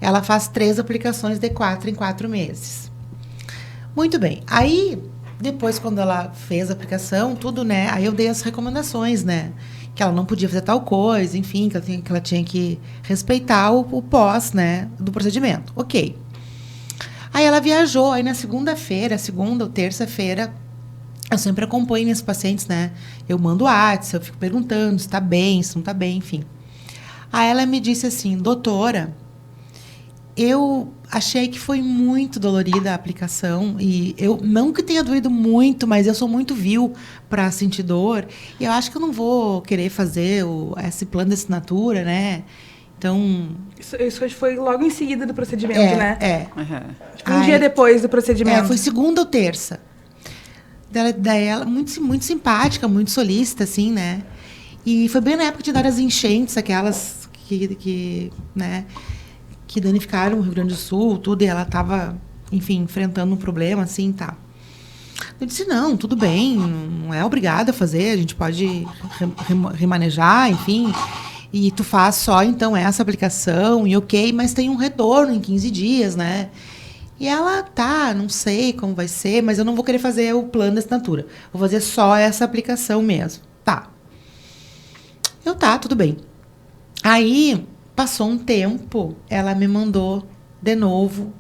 Ela faz 3 aplicações de 4 em 4 meses. Muito bem. Aí, depois, quando ela fez a aplicação, tudo, né? Aí eu dei as recomendações, né? Que ela não podia fazer tal coisa, enfim, que ela tinha que respeitar o pós, né? Do procedimento. Ok. Aí ela viajou, aí na segunda ou terça-feira, eu sempre acompanho minhas pacientes, né? Eu mando WhatsApp, eu fico perguntando se tá bem, se não tá bem, enfim. Aí ela me disse assim, doutora, eu achei que foi muito dolorida a aplicação e eu não que tenha doído muito, mas eu sou muito vil para sentir dor e eu acho que eu não vou querer fazer esse plano de assinatura, né? Então... Isso foi logo em seguida do procedimento, né? Uhum. Um dia depois do procedimento. Foi segunda ou terça. Daí ela, muito, muito simpática, muito solícita, assim, né? E foi bem na época de dar as enchentes, aquelas que né, que danificaram o Rio Grande do Sul, tudo, e ela estava, enfim, enfrentando um problema, assim, tá. Eu disse, não, tudo bem, não é obrigada a fazer, a gente pode remanejar, enfim, e tu faz só, então, essa aplicação, e ok, mas tem um retorno em 15 dias, né? E ela, tá, não sei como vai ser, mas eu não vou querer fazer o plano de assinatura. Vou fazer só essa aplicação mesmo. Tá. Tudo bem. Aí, passou um tempo, ela me mandou de novo,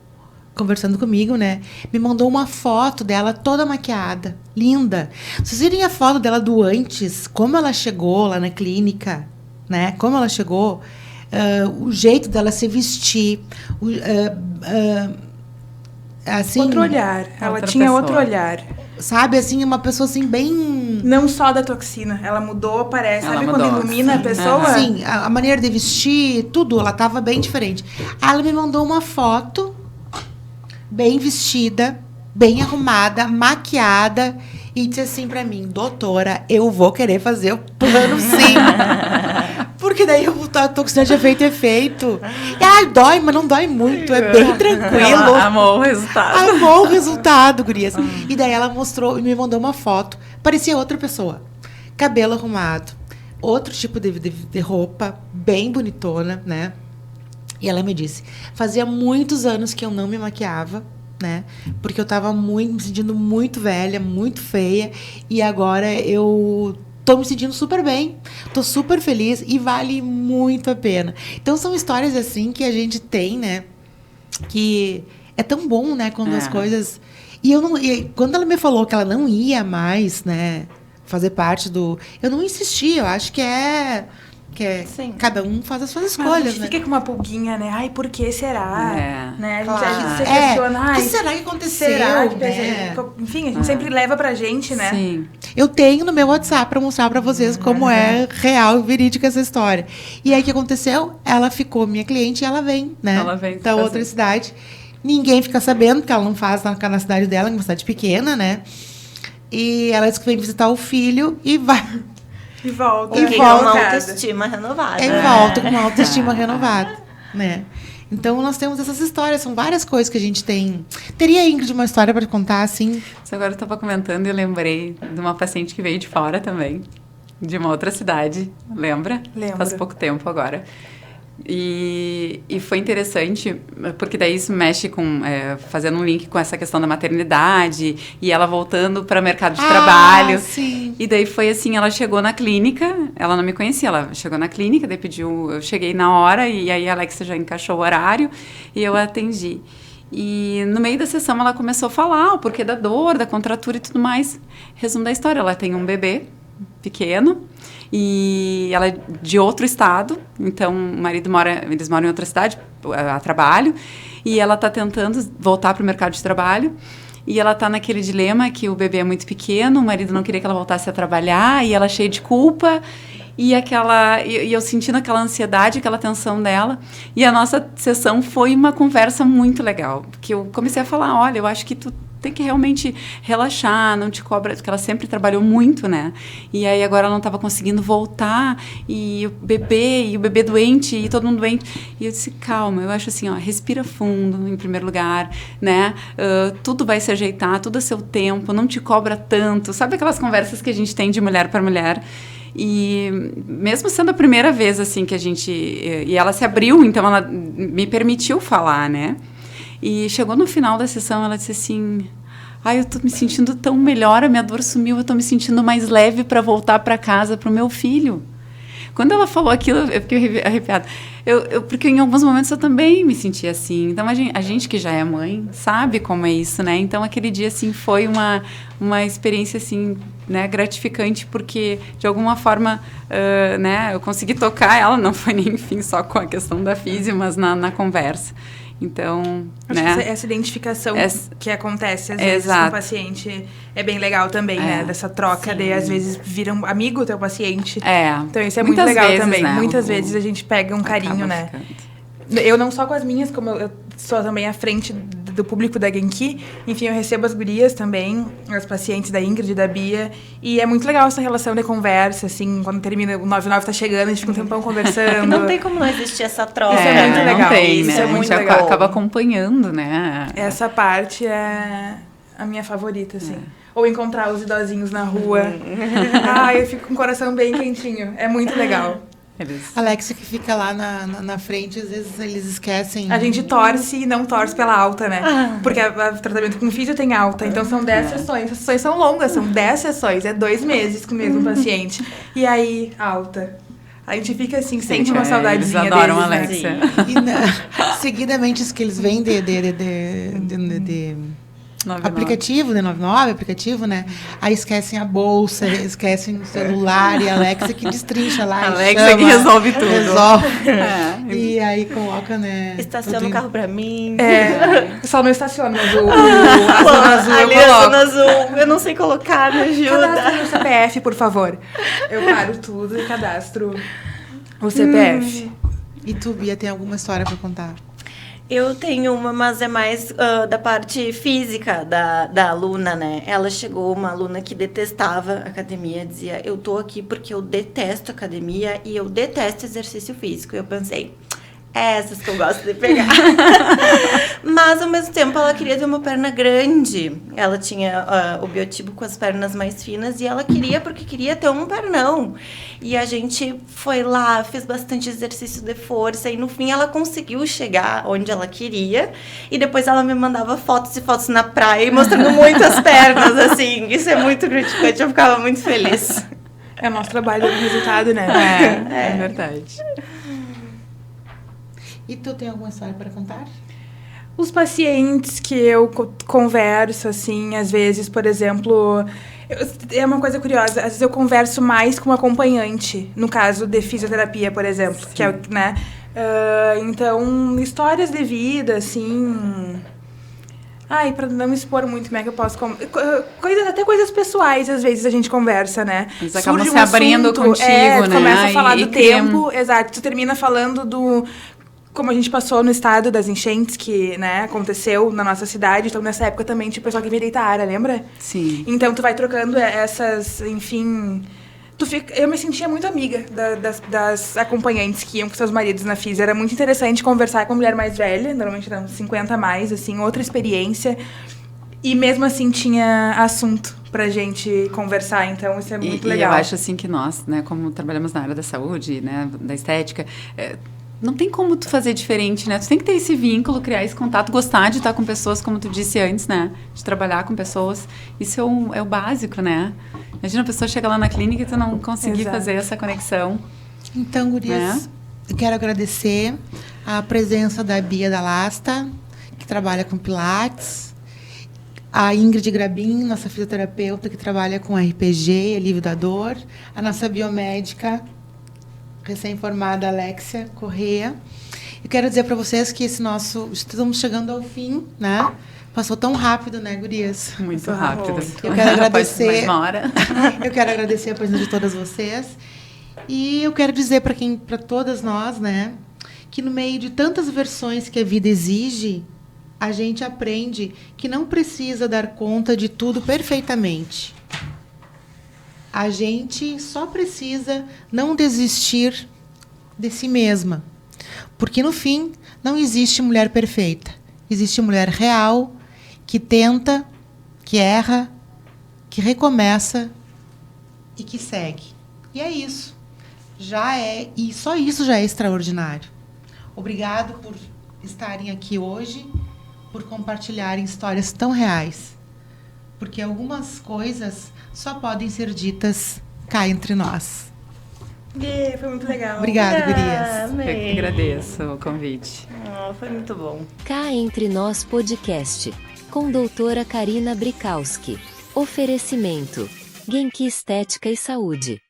conversando comigo, né? Me mandou uma foto dela toda maquiada, linda. Vocês virem a foto dela do antes, como ela chegou lá na clínica, né? Como ela chegou, o jeito dela se vestir, assim, outro olhar. Ela tinha outro olhar. Sabe, assim, uma pessoa assim, bem... Não só da toxina. Ela mudou, parece. Sabe quando ilumina a pessoa? Sim, a maneira de vestir, tudo, ela tava bem diferente. Ela me mandou uma foto, bem vestida, bem arrumada, maquiada, e disse assim pra mim, doutora, eu vou querer fazer o plano sim. Porque daí a toxina já fez efeito. E, dói, mas não dói muito. É bem tranquilo. Ela amou o resultado. Amou o resultado, gurias. E daí ela mostrou e me mandou uma foto. Parecia outra pessoa. Cabelo arrumado. Outro tipo de roupa. Bem bonitona, né? E ela me disse, fazia muitos anos que eu não me maquiava, né? Porque eu tava me sentindo muito velha, muito feia. E agora eu... tô me sentindo super bem, tô super feliz e vale muito a pena. Então, são histórias assim que a gente tem, né? Que é tão bom, né? Quando as coisas... E quando ela me falou que ela não ia mais, né? Fazer parte do... Eu não insisti, eu acho que Sim. cada um faz as suas Mas escolhas, a gente né? fica com uma pulguinha, né? Ai, por que será? Né? Claro. A gente se questiona. O Ai, que será que aconteceu? será que né? Enfim, a gente sempre leva pra gente, né? Sim. Eu tenho no meu WhatsApp para mostrar para vocês como é real e verídica essa história. E aí o que aconteceu? Ela ficou minha cliente e ela vem, né? Ela vem da fazer. outra cidade. Ninguém fica sabendo, porque ela não faz na cidade dela, que é uma cidade pequena, né? E ela disse que vem visitar o filho e vai. E volta. E Com volta. uma autoestima renovada. E volta com uma autoestima renovada, né? Então, nós temos essas histórias, são várias coisas que a gente tem. Teria, Ingrid, uma história para contar, assim? Você agora estava comentando e eu lembrei de uma paciente que veio de fora também, de uma outra cidade, lembra? Lembro. Faz pouco tempo agora. E foi interessante, porque daí isso mexe com, fazendo um link com essa questão da maternidade e ela voltando para o mercado de trabalho. Sim. E daí foi assim, ela chegou na clínica, ela não me conhecia, ela chegou na clínica, daí pediu, eu cheguei na hora e aí a Alexa já encaixou o horário e eu atendi. E no meio da sessão ela começou a falar o porquê da dor, da contratura e tudo mais. Resumo da história, ela tem um bebê pequeno e ela é de outro estado, então eles moram em outra cidade a trabalho, e ela está tentando voltar para o mercado de trabalho. E ela está naquele dilema que o bebê é muito pequeno, o marido não queria que ela voltasse a trabalhar, e ela cheia de culpa, e eu sentindo aquela ansiedade, aquela tensão dela. E a nossa sessão foi uma conversa muito legal, porque eu comecei a falar, olha, eu acho que tu tem que realmente relaxar, não te cobra, porque ela sempre trabalhou muito, né? E aí agora ela não estava conseguindo voltar, e o bebê doente, e todo mundo doente. E eu disse, calma, eu acho assim, ó, respira fundo, em primeiro lugar, né? Tudo vai se ajeitar, tudo a seu tempo, não te cobra tanto. Sabe aquelas conversas que a gente tem de mulher para mulher? E mesmo sendo a primeira vez, assim, que a gente... E ela se abriu, então ela me permitiu falar, né? E chegou no final da sessão, ela disse assim, eu tô me sentindo tão melhor, a minha dor sumiu, eu tô me sentindo mais leve para voltar para casa, pro meu filho. Quando ela falou aquilo, eu fiquei arrepiada. Porque em alguns momentos eu também me senti assim. Então, a gente que já é mãe sabe como é isso, né? Então, aquele dia, assim, foi uma experiência, assim, né, gratificante, porque, de alguma forma, né, eu consegui tocar ela, não foi nem, enfim, só com a questão da física, mas na conversa. Então, acho né? que essa identificação que acontece, às vezes, com o paciente é bem legal também, né? Dessa troca, de às vezes vira um amigo teu paciente. Então, isso é muito legal vezes, também. Né? Muitas vezes a gente pega um carinho, né? Eu não só com as minhas, como eu sou também à frente do público da Genki. Enfim, eu recebo as gurias também, as pacientes da Ingrid e da Bia. E é muito legal essa relação de conversa, assim, quando termina, o 99 tá chegando, a gente fica um tempão conversando. Não tem como não existir essa troca. Isso é muito legal. Não tem, isso né? é muito legal. A gente acaba acompanhando, né? Essa parte é a minha favorita, assim. Ou encontrar os idosinhos na rua. Eu fico com o coração bem quentinho. É muito legal. Alexa, que fica lá na frente, às vezes eles esquecem. A gente torce e não torce pela alta, né? Porque o tratamento com físio tem alta. Então, são 10 sessões. As sessões são longas, são 10 sessões. É 2 meses com o mesmo paciente. E aí, alta. A gente fica assim, sente uma saudadezinha deles. Eles adoram deles, Alexa. Né? Seguidamente, os que eles vêm de aplicativo, de 99, aplicativo, né? Aí esquecem a bolsa, esquecem o celular e a Alexa que destrincha lá. Alexa que resolve tudo. E aí coloca, né? Estaciona o carro pra mim. Só não estaciona, mas a zona azul ali eu coloco. A zona azul, eu não sei colocar, me ajuda. Cadastra o CPF, por favor. Eu paro tudo e cadastro o CPF. E tu, Bia, tem alguma história pra contar? Eu tenho uma, mas é mais da parte física da aluna, né? Ela chegou, uma aluna que detestava academia, dizia, eu tô aqui porque eu detesto academia e eu detesto exercício físico. E eu pensei, essas que eu gosto de pegar. Mas, ao mesmo tempo, ela queria ter uma perna grande. Ela tinha o biotipo com as pernas mais finas e ela queria, porque queria ter um pernão. E a gente foi lá, fez bastante exercício de força e, no fim, ela conseguiu chegar onde ela queria. E depois ela me mandava fotos e fotos na praia e mostrando muitas pernas, assim. Isso é muito gratificante, eu ficava muito feliz. É o nosso trabalho, o resultado, né? É verdade. E tu tem alguma história para contar? Os pacientes que eu converso, assim, às vezes, por exemplo... É uma coisa curiosa, às vezes eu converso mais com o acompanhante, no caso de fisioterapia, por exemplo, que é, né? Então, histórias de vida, assim... pra não me expor muito, como é que eu posso... Até coisas pessoais, às vezes, a gente conversa, né? Eles acabam se abrindo contigo, né? Começa a falar do tempo, exato. Tu termina falando do... Como a gente passou no estado das enchentes que, né, aconteceu na nossa cidade. Então, nessa época também tinha o pessoal que veio deitar área, lembra? Sim. Então, tu vai trocando essas, enfim... Eu me sentia muito amiga das acompanhantes que iam com seus maridos na FIS. Era muito interessante conversar com a mulher mais velha, normalmente eram 50 a mais, assim, outra experiência. E mesmo assim tinha assunto pra gente conversar, então isso é muito legal. E eu acho assim que nós, né, como trabalhamos na área da saúde, né, da estética... não tem como tu fazer diferente, né? Tu tem que ter esse vínculo, criar esse contato, gostar de estar com pessoas, como tu disse antes, né? De trabalhar com pessoas. Isso é o básico, né? Imagina a pessoa chegar lá na clínica e tu não conseguir fazer essa conexão. Então, gurias, eu quero agradecer a presença da Bia da Lasta, que trabalha com Pilates. A Ingrid Grabin, nossa fisioterapeuta que trabalha com RPG, alívio da dor. A nossa biomédica recém-formada, Alexia Corrêa. Eu quero dizer para vocês que estamos chegando ao fim, né? Passou tão rápido, né, gurias? Muito rápido. Eu quero agradecer. Mais uma hora. Eu quero agradecer a presença de todas vocês. E eu quero dizer para todas nós, né, que no meio de tantas versões que a vida exige, a gente aprende que não precisa dar conta de tudo perfeitamente. A gente só precisa não desistir de si mesma. Porque, no fim, não existe mulher perfeita. Existe mulher real, que tenta, que erra, que recomeça e que segue. E é isso. E só isso já é extraordinário. Obrigado por estarem aqui hoje, por compartilharem histórias tão reais. Porque algumas coisas só podem ser ditas cá entre nós. Foi muito legal. Obrigada, gurias. Eu que agradeço o convite. Foi muito bom. Cá Entre Nós Podcast, com doutora Karina Brikowski. Oferecimento: Genki Estética e Saúde.